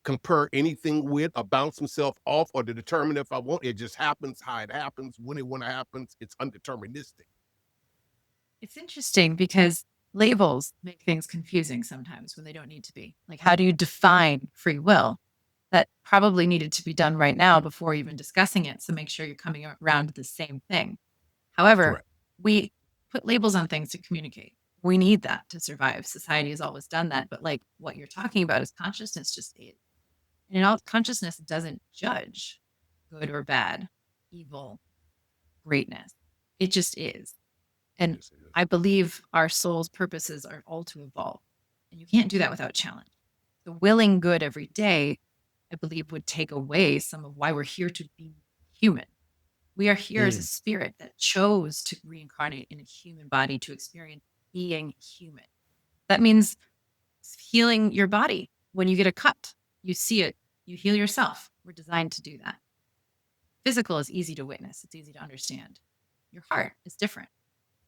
Speaker 3: compare anything with or bounce himself off or to determine if I want. It just happens how it happens when it happens. It's undeterministic.
Speaker 1: It's interesting because Labels make things confusing sometimes when they don't need to be. Like, how do you define free will? That probably needed to be done right now before even discussing it. So make sure you're coming around to the same thing. However,
Speaker 3: Correct.
Speaker 1: we put labels on things to communicate. We need that to survive. Society has always done that. But like what you're talking about is consciousness just is. And all consciousness doesn't judge good or bad, evil, greatness. It just is. And
Speaker 3: Yes, it is.
Speaker 1: I believe our soul's purposes are all to evolve. And you can't do that without challenge. The willing good every day, I believe, would take away some of why we're here to be human. We are here as a spirit that chose to reincarnate in a human body to experience being human. That means healing your body. When you get a cut, you see it, you heal yourself. We're designed to do that. Physical is easy to witness. It's easy to understand. Your heart is different.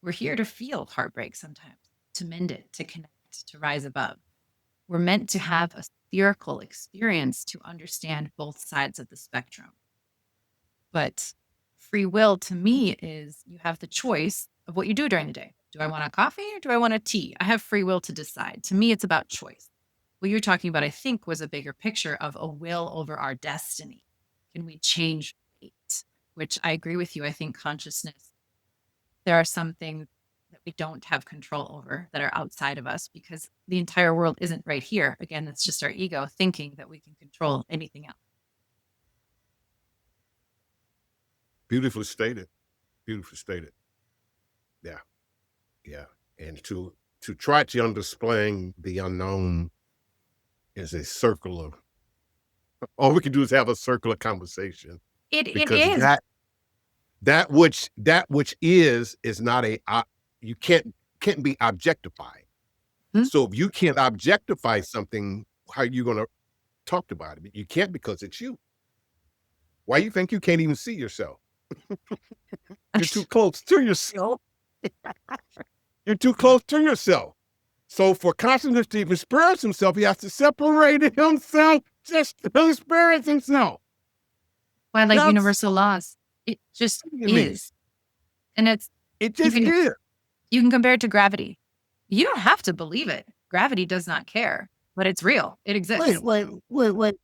Speaker 1: We're here to feel heartbreak sometimes, to mend it, to connect, to rise above. We're meant to have a spherical experience to understand both sides of the spectrum. But free will to me is you have the choice of what you do during the day. Do I want a coffee or do I want a tea? I have free will to decide. To me, it's about choice. What you're talking about, I think, was a bigger picture of a will over our destiny. Can we change fate? Which I agree with you. I think consciousness, there are some things that we don't have control over that are outside of us because the entire world isn't right here. Again, that's just our ego thinking that we can control anything else.
Speaker 3: Beautifully stated. Beautifully stated. Yeah. Yeah. And to try to understand the unknown is a circular. All we can do is have a circular conversation.
Speaker 1: It
Speaker 3: Because
Speaker 1: is.
Speaker 3: that which is not you can't be objectified. So if you can't objectify something, how are you going to talk about it? You can't, because it's you. Why you think you can't even see yourself? You're too close to yourself. You're too close to yourself. So for consciousness to experience himself, he has to separate himself just to experience himself.
Speaker 1: Why, like
Speaker 3: That's-
Speaker 1: universal laws. It just
Speaker 3: What do you mean?
Speaker 1: is. And
Speaker 3: It just
Speaker 1: Even-
Speaker 3: is.
Speaker 1: you can compare it to gravity. You don't have to believe it. Gravity does not care, but it's real. It exists.
Speaker 4: Wait. Let's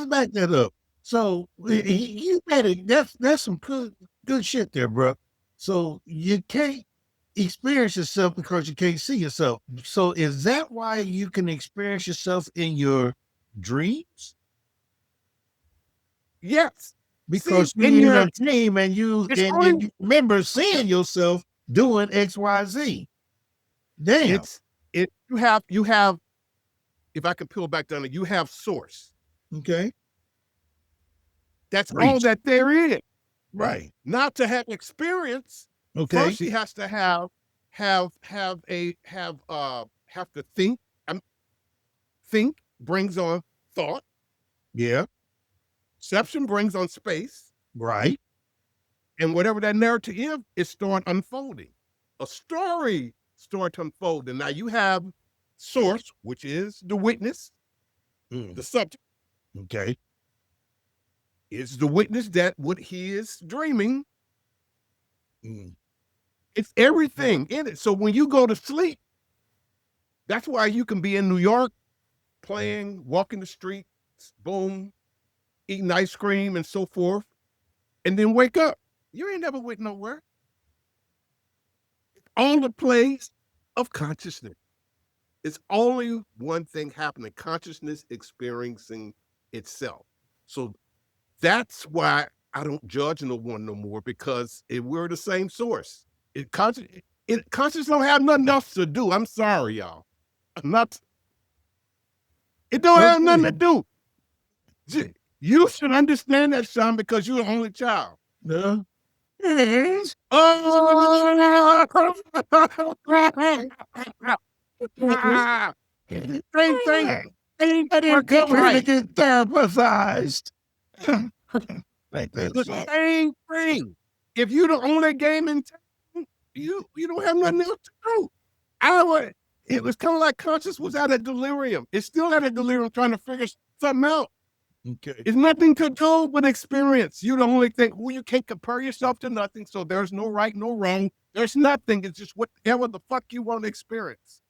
Speaker 4: back that up. So you made it. That's some good shit there, bro. So you can't experience yourself because you can't see yourself. So is that why you can experience yourself in your dreams?
Speaker 3: Yes.
Speaker 4: Because
Speaker 3: See,
Speaker 4: you're in a dream and you
Speaker 3: it's
Speaker 4: you remember seeing yourself doing X, Y, Z. Damn.
Speaker 3: You have, if I can peel back down, you have source.
Speaker 4: Okay.
Speaker 3: That's all
Speaker 4: Reach.
Speaker 3: that there is.
Speaker 4: Right.
Speaker 3: Not to have experience.
Speaker 4: Okay.
Speaker 3: First, he has to have to think. Think brings on thought.
Speaker 4: Yeah.
Speaker 3: Perception brings on space.
Speaker 4: Right.
Speaker 3: And whatever that narrative is start unfolding. A story start unfolding. Now you have source, which is the witness, the subject.
Speaker 4: Okay.
Speaker 3: Is the witness that what he is dreaming.
Speaker 4: Mm.
Speaker 3: It's everything in it. So when you go to sleep, that's why you can be in New York playing, walking the streets, boom, eating ice cream and so forth, and then wake up. You ain't never went nowhere. It's all the place of consciousness. It's only one thing happening, consciousness experiencing itself. So that's why I don't judge no one no more, because we're the same source. Consciousness don't have nothing else to do. I'm sorry, y'all. It don't have nothing to do. You should understand that, Sean, because you're the only child.
Speaker 4: Yeah.
Speaker 3: Same thing.
Speaker 4: I didn't come here to get therapized. Like
Speaker 3: The
Speaker 4: that.
Speaker 3: same thing. If you're the only game in town, you don't have nothing else to do. It was kind of like conscious was out of delirium. It's still out of delirium trying to figure something out.
Speaker 4: Okay.
Speaker 3: It's nothing to do with experience. You the only thing, well, you can't compare yourself to nothing. So there's no right, no wrong. There's nothing. It's just whatever the fuck you want to experience.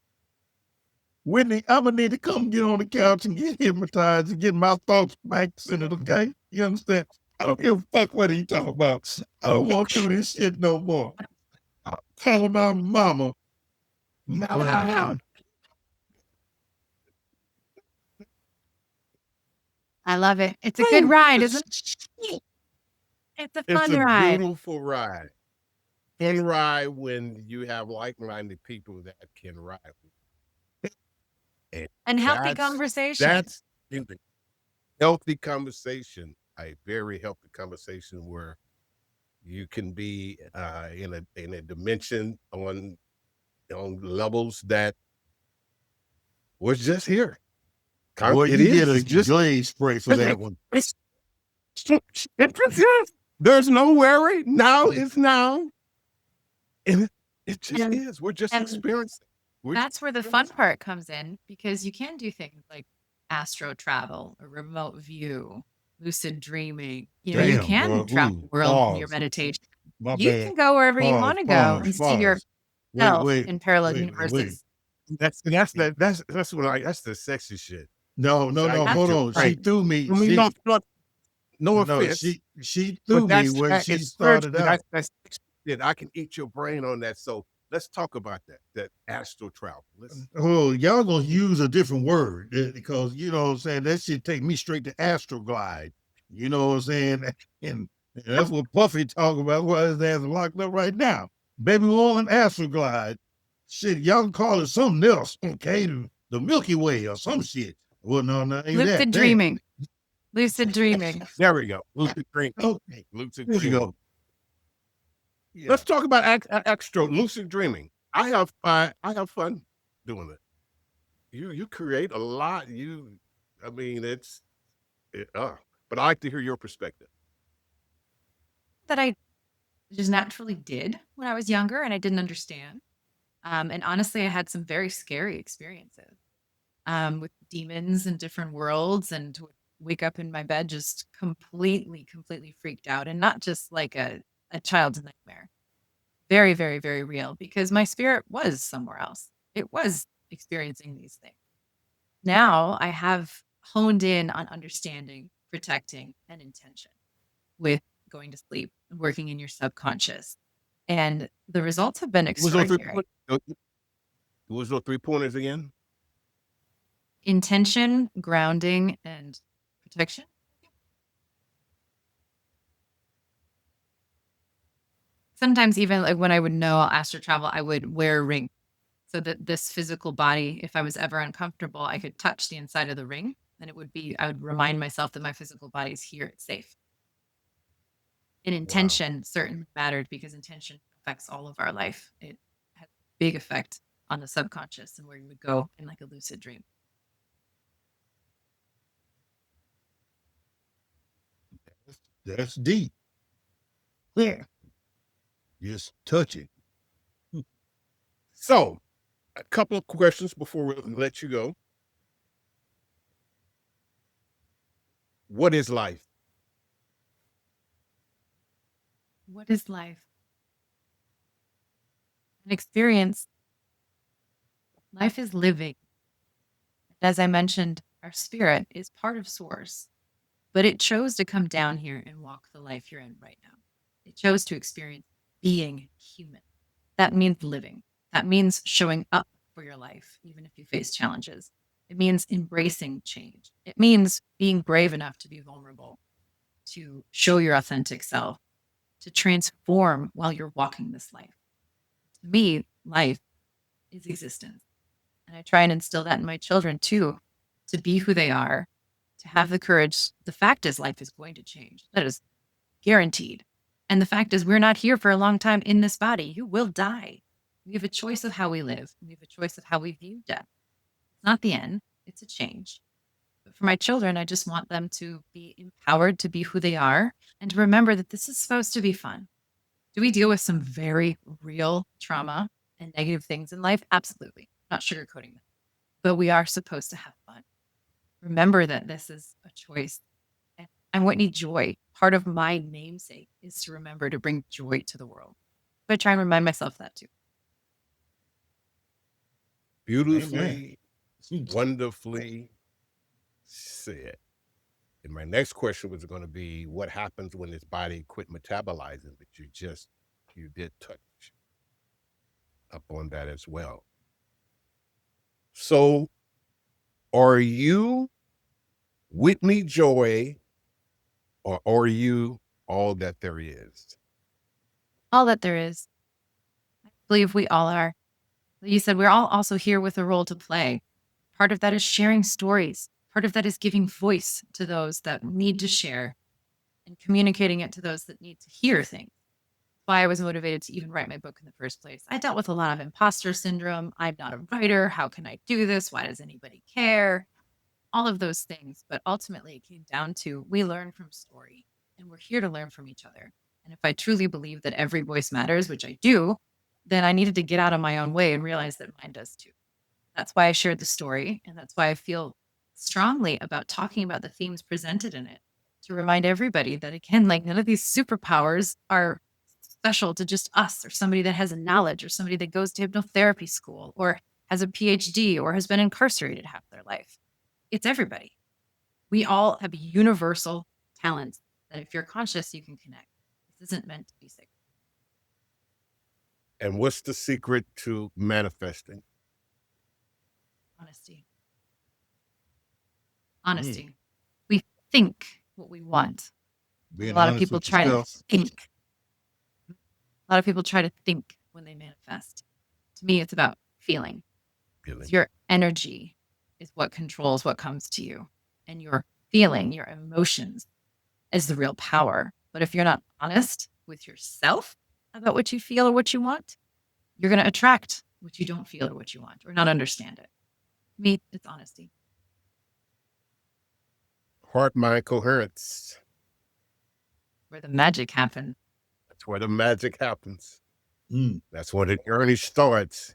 Speaker 4: Whitney, I'm gonna need to come get on the couch and get hypnotized and get my thoughts back centered, okay? You understand? I don't give a fuck what he talking about. I don't want to do this shit no more. I'll call my mama.
Speaker 1: I love it. It's a good ride, isn't it? It's a
Speaker 3: It's
Speaker 1: fun
Speaker 3: a
Speaker 1: ride.
Speaker 3: beautiful ride. Fun ride when you have like-minded people that can ride.
Speaker 1: And healthy
Speaker 3: That's-
Speaker 1: conversation.
Speaker 3: That's healthy conversation, a very healthy conversation where you can be in a dimension on levels that was just here.
Speaker 4: Boy,
Speaker 3: It
Speaker 4: you
Speaker 3: is.
Speaker 4: get a
Speaker 3: It's just
Speaker 4: glaze spray for that one.
Speaker 3: there's no worry. Now is now. And it just
Speaker 1: And-
Speaker 3: is. We're just
Speaker 1: and
Speaker 3: experiencing.
Speaker 1: That's where the fun part comes in, because you can do things like astro travel, a remote view, lucid dreaming. You know, you
Speaker 4: Damn,
Speaker 1: can
Speaker 4: bro.
Speaker 1: travel
Speaker 4: Ooh,
Speaker 1: the world in your
Speaker 4: pause.
Speaker 1: meditation.
Speaker 4: My
Speaker 1: You
Speaker 4: bad.
Speaker 1: can go wherever you
Speaker 4: Pause,
Speaker 1: want to go
Speaker 4: pause,
Speaker 1: and see
Speaker 4: pause.
Speaker 1: yourself
Speaker 4: Wait,
Speaker 1: in parallel
Speaker 4: wait,
Speaker 1: universes.
Speaker 3: That's the sexy shit.
Speaker 4: No,
Speaker 3: That's
Speaker 4: hold
Speaker 3: your
Speaker 4: on. She
Speaker 3: right.
Speaker 4: threw me.
Speaker 3: I mean, no
Speaker 4: No,
Speaker 3: offense.
Speaker 4: she threw
Speaker 3: But
Speaker 4: me when she started out.
Speaker 3: That's it. I can eat your brain on that. So let's talk about that astral travel.
Speaker 4: Oh, y'all gonna use a different word because you know what I'm saying, that shit take me straight to astroglide. You know what I'm saying? And that's what Puffy talking about. Why his ass is locked up right now. Baby oil and astroglide. Shit, y'all can call it something else. Okay, the Milky Way or some shit. Well, no, ain't that.
Speaker 1: Lucid
Speaker 4: Damn.
Speaker 1: dreaming. Lucid dreaming.
Speaker 3: There we go. Lucid dreaming.
Speaker 4: Okay,
Speaker 3: Lucid
Speaker 4: there you
Speaker 3: dreaming.
Speaker 4: go. Yeah.
Speaker 3: Let's talk about extra lucid dreaming. I have fun doing it. You create a lot. But I like to hear your perspective.
Speaker 1: That I just naturally did when I was younger and I didn't understand. And honestly, I had some very scary experiences with demons and different worlds, and would wake up in my bed just completely freaked out, and not just like a child's nightmare. Very, very, very real, because my spirit was somewhere else. It was experiencing these things. Now I have honed in on understanding, protecting, and intention with going to sleep, working in your subconscious. And the results have been extraordinary.
Speaker 3: Was those 3 pointers again?
Speaker 1: Intention, grounding, and protection. Sometimes even like when I would know I'll astral travel, I would wear a ring so that this physical body, if I was ever uncomfortable, I could touch the inside of the ring, and I would remind myself that my physical body is here, it's safe. And intention certainly mattered, because intention affects all of our life. It has a big effect on the subconscious and where you would go in like a lucid dream.
Speaker 4: That's deep. Yeah. Just touch it.
Speaker 3: So, a couple of questions before we let you go. What is life?
Speaker 1: What is life? An experience. Life is living. As I mentioned, our spirit is part of Source, but it chose to come down here and walk the life you're in right now. It chose to experience being human. That means living. That means showing up for your life, even if you face challenges. It means embracing change. It means being brave enough to be vulnerable, to show your authentic self, to transform while you're walking this life. To me, life is existence. And I try and instill that in my children too, to be who they are, to have the courage. The fact is, life is going to change. That is guaranteed. And the fact is, we're not here for a long time in this body. You will die. We have a choice of how we live. We have a choice of how we view death. It's not the end. It's a change. But for my children, I just want them to be empowered to be who they are, and to remember that this is supposed to be fun. Do we deal with some very real trauma and negative things in life? Absolutely. Not sugarcoating them. But we are supposed to have fun. Remember that this is a choice I'm Whitney Joy. Part of my namesake is to remember to bring joy to the world. But I try and remind myself that too.
Speaker 3: Beautifully, wonderfully said. And my next question was going to be, what happens when this body quit metabolizing? But you did touch up on that as well. So are you Whitney Joy, or are you all that there is?
Speaker 1: All that there is. I believe we all are. You said we're all also here with a role to play. Part of that is sharing stories. Part of that is giving voice to those that need to share and communicating it to those that need to hear things. That's why I was motivated to even write my book in the first place. I dealt with a lot of imposter syndrome. I'm not a writer. How can I do this? Why does anybody care? All of those things. But ultimately, it came down to we learn from story, and we're here to learn from each other. And if I truly believe that every voice matters, which I do, then I needed to get out of my own way and realize that mine does too. That's why I shared the story. And that's why I feel strongly about talking about the themes presented in it, to remind everybody that, again, like, none of these superpowers are special to just us or somebody that has a knowledge or somebody that goes to hypnotherapy school or has a PhD or has been incarcerated half their life. It's everybody. We all have universal talents that if you're conscious, you can connect. This isn't meant to be sick.
Speaker 3: And what's the secret to manifesting?
Speaker 1: Honesty. We think what we want.
Speaker 4: Being
Speaker 1: A lot of
Speaker 4: honest
Speaker 1: people
Speaker 4: with
Speaker 1: try to
Speaker 4: yourself.
Speaker 1: think. A lot of people try to think when they manifest. To me, it's about feeling. Your energy is what controls what comes to you. And your feeling, your emotions is the real power. But if you're not honest with yourself about what you feel or what you want, you're going to attract what you don't feel or what you want or not understand it. To me, it's honesty.
Speaker 3: Heart-mind coherence.
Speaker 1: Where the magic happens.
Speaker 3: That's where the magic happens. That's where the journey starts.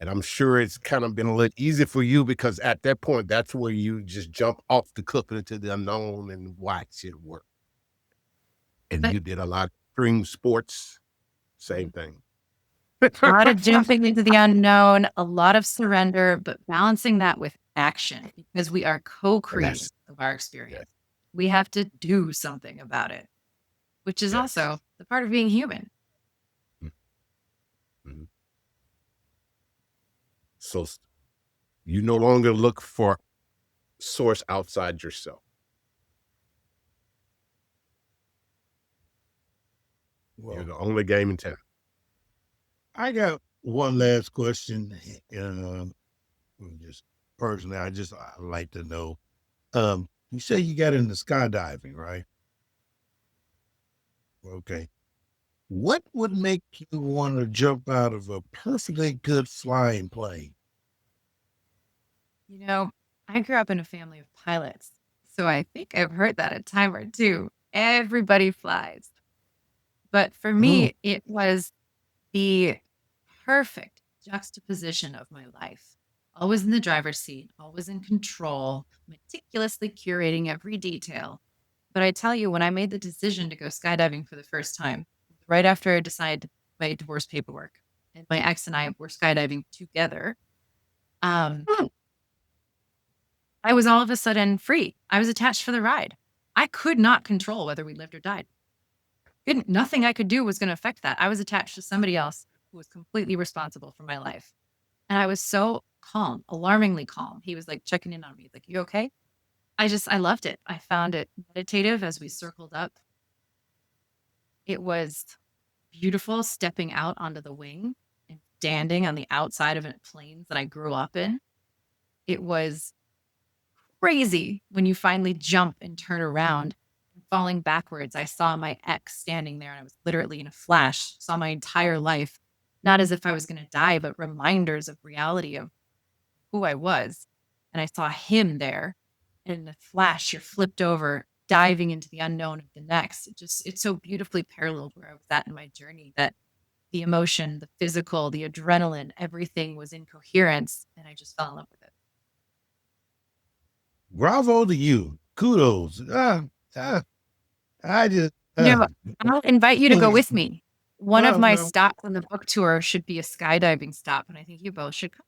Speaker 3: And I'm sure it's kind of been a little easy for you because at that point, that's where you just jump off the cliff into the unknown and watch it work. And you did a lot of extreme sports, same thing.
Speaker 1: A lot of jumping into the unknown, a lot of surrender, but balancing that with action because we are co-creators of our experience.
Speaker 3: Yes.
Speaker 1: We have to do something about it, which is also the part of being human.
Speaker 3: Mm-hmm. So you no longer look for source outside yourself. Well, you're the only game in town.
Speaker 4: I got one last question. Just personally, I'd like to know. You say you got into skydiving, right? Okay. What would make you want to jump out of a perfectly good flying plane?
Speaker 1: You know, I grew up in a family of pilots, so I think I've heard that a time or two. Everybody flies. But for me, it was the perfect juxtaposition of my life. Always in the driver's seat, always in control, meticulously curating every detail. But I tell you, when I made the decision to go skydiving for the first time, right after I decided my divorce paperwork, and my ex and I were skydiving together, I was all of a sudden free. I was attached for the ride. I could not control whether we lived or died. Nothing I could do was going to affect that. I was attached to somebody else who was completely responsible for my life. And I was so calm, alarmingly calm. He was like checking in on me. Like, you okay? I loved it. I found it meditative as we circled up. It was beautiful stepping out onto the wing and standing on the outside of a plane that I grew up in. It was crazy when you finally jump and turn around. Falling backwards, I saw my ex standing there and I was literally in a flash, saw my entire life, not as if I was going to die, but reminders of reality of who I was. And I saw him there. And in a flash, you're flipped over, diving into the unknown of the next. It's so beautifully paralleled where I was at in my journey that the emotion, the physical, the adrenaline, everything was in coherence. And I just fell in love with it.
Speaker 4: Bravo to you. Kudos. I just,
Speaker 1: I'll invite you to go with me. One of my
Speaker 4: no.
Speaker 1: stops on the book tour should be a skydiving stop, and I think you both should come.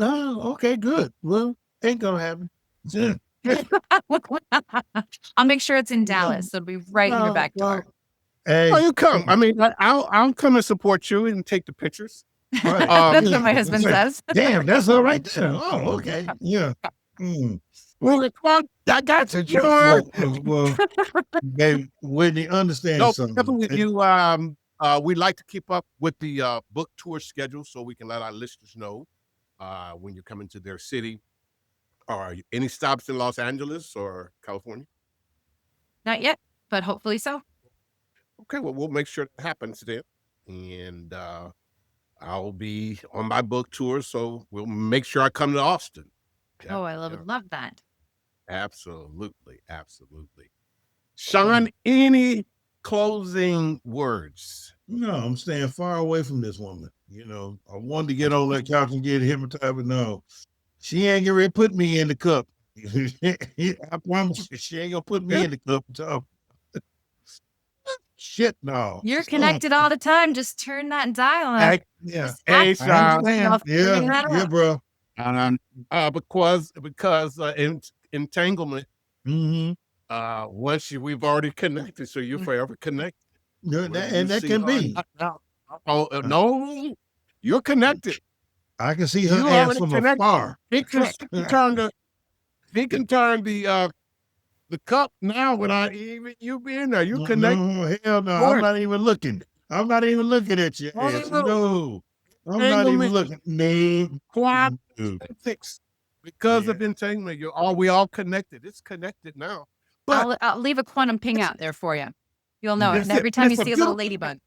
Speaker 4: Oh, okay, good. Well, ain't gonna happen.
Speaker 1: I'll make sure it's in Dallas. So it'll be right in your back door.
Speaker 4: Hey,
Speaker 3: Oh, you come. I mean, I'll come and support you and take the pictures.
Speaker 4: right.
Speaker 1: That's what my husband says.
Speaker 4: Damn, that's all right there. Oh, okay. Yeah.
Speaker 3: Well, I got you, George.
Speaker 4: Well, baby, Whitney, understand
Speaker 3: No,
Speaker 4: something.
Speaker 3: definitely. We'd like to keep up with the book tour schedule so we can let our listeners know when you're coming to their city. Are any stops in Los Angeles or California?
Speaker 1: Not yet, but hopefully so.
Speaker 3: Okay, well, we'll make sure it happens then. And I'll be on my book tour, so we'll make sure I come to Austin.
Speaker 1: Oh, I would love that.
Speaker 3: Absolutely. Sean, any closing words?
Speaker 4: No, I'm staying far away from this woman. You know, I wanted to get on that couch and get hypnotized, but no, she ain't gonna really put me in the cup. I promise you, she ain't gonna put me in the cup. So. Shit, no.
Speaker 1: You're connected all the time. Just turn that dial on.
Speaker 4: Yeah.
Speaker 3: Hey, Sean.
Speaker 4: Yeah, bro.
Speaker 3: Because entanglement.
Speaker 4: Mm-hmm.
Speaker 3: We've already connected, so you're forever connected.
Speaker 4: That can be.
Speaker 3: No, you're connected.
Speaker 4: I can see her ass from afar.
Speaker 3: He can turn the cup now without even you being there. You connect.
Speaker 4: No, hell no. I'm not even looking. I'm not even looking at your ass. No. I'm not even looking. No.
Speaker 3: Quiet. Because of entanglement, we all connected. It's connected now. But
Speaker 1: I'll leave a quantum ping out there for you. You'll know it. And every time you see a little ladybug.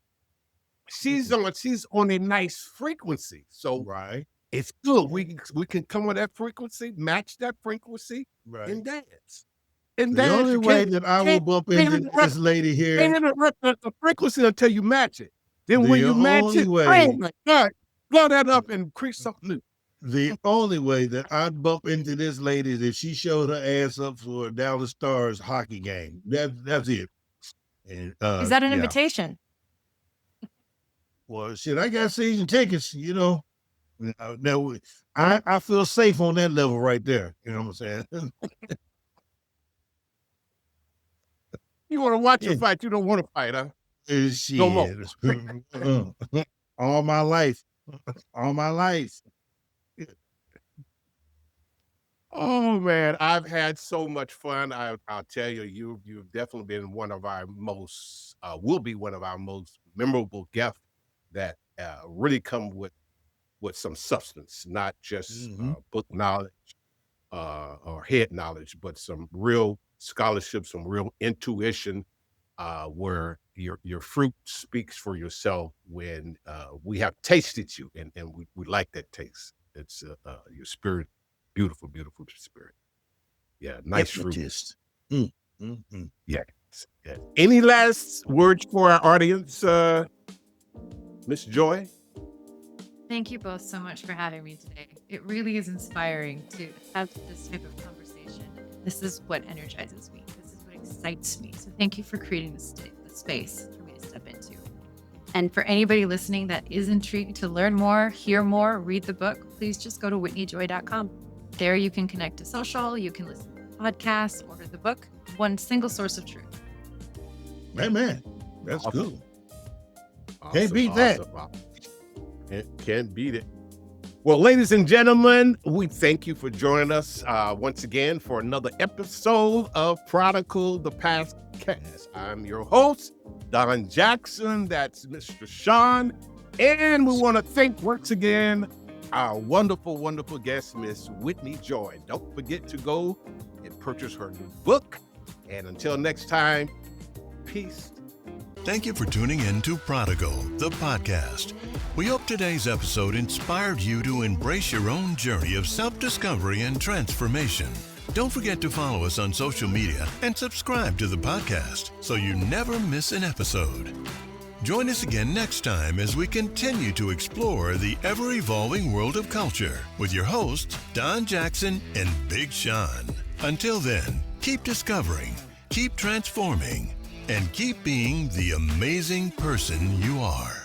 Speaker 3: She's on a nice frequency. So
Speaker 4: right.
Speaker 3: It's good. We can come with that frequency, match that frequency,
Speaker 4: right,
Speaker 3: and dance. And
Speaker 4: the only way that I will bump into this lady here,
Speaker 3: the frequency until you match it. Then when you match it, blow that up and increase something new.
Speaker 4: The only way that I'd bump into this lady is if she showed her ass up for a Dallas Stars hockey game. That's it. And,
Speaker 1: is that an invitation?
Speaker 4: Well, shit, I got season tickets, you know. Now, I feel safe on that level right there. You know what I'm saying?
Speaker 3: You want to watch a fight. You don't want to fight, huh?
Speaker 4: Shit.
Speaker 3: No more.
Speaker 4: All my life. All my life.
Speaker 3: Oh, man, I've had so much fun. I'll tell you, you've definitely been one of our will be one of our most memorable guests that really come with some substance, not just book knowledge or head knowledge, but some real scholarship, some real intuition, where your fruit speaks for yourself when we have tasted you, and we like that taste. It's your spirit. Beautiful, beautiful spirit. Yeah, nice fruit. Yeah. Any last words for our audience, Miss Joy?
Speaker 1: Thank you both so much for having me today. It really is inspiring to have this type of conversation. This is what energizes me. This is what excites me. So thank you for creating the space for me to step into. And for anybody listening that is intrigued to learn more, hear more, read the book, please just go to whitneyjoy.com. There you can connect to social, you can listen to podcasts, order the book, one single source of truth.
Speaker 4: Man, that's cool.
Speaker 3: Awesome,
Speaker 4: Can't beat that.
Speaker 3: Can't beat it. Well, ladies and gentlemen, we thank you for joining us once again for another episode of Prodigal the Podcast. I'm your host, Don Jackson. That's Mr. Sean. And we want to thank once again our wonderful, wonderful guest, Miss Whitney Joy. Don't forget to go and purchase her new book. And until next time, peace.
Speaker 2: Thank you for tuning in to Prodigal, the podcast. We hope today's episode inspired you to embrace your own journey of self-discovery and transformation. Don't forget to follow us on social media and subscribe to the podcast so you never miss an episode. Join us again next time as we continue to explore the ever-evolving world of culture with your hosts, Don Jackson and Big Sean. Until then, keep discovering, keep transforming, and keep being the amazing person you are.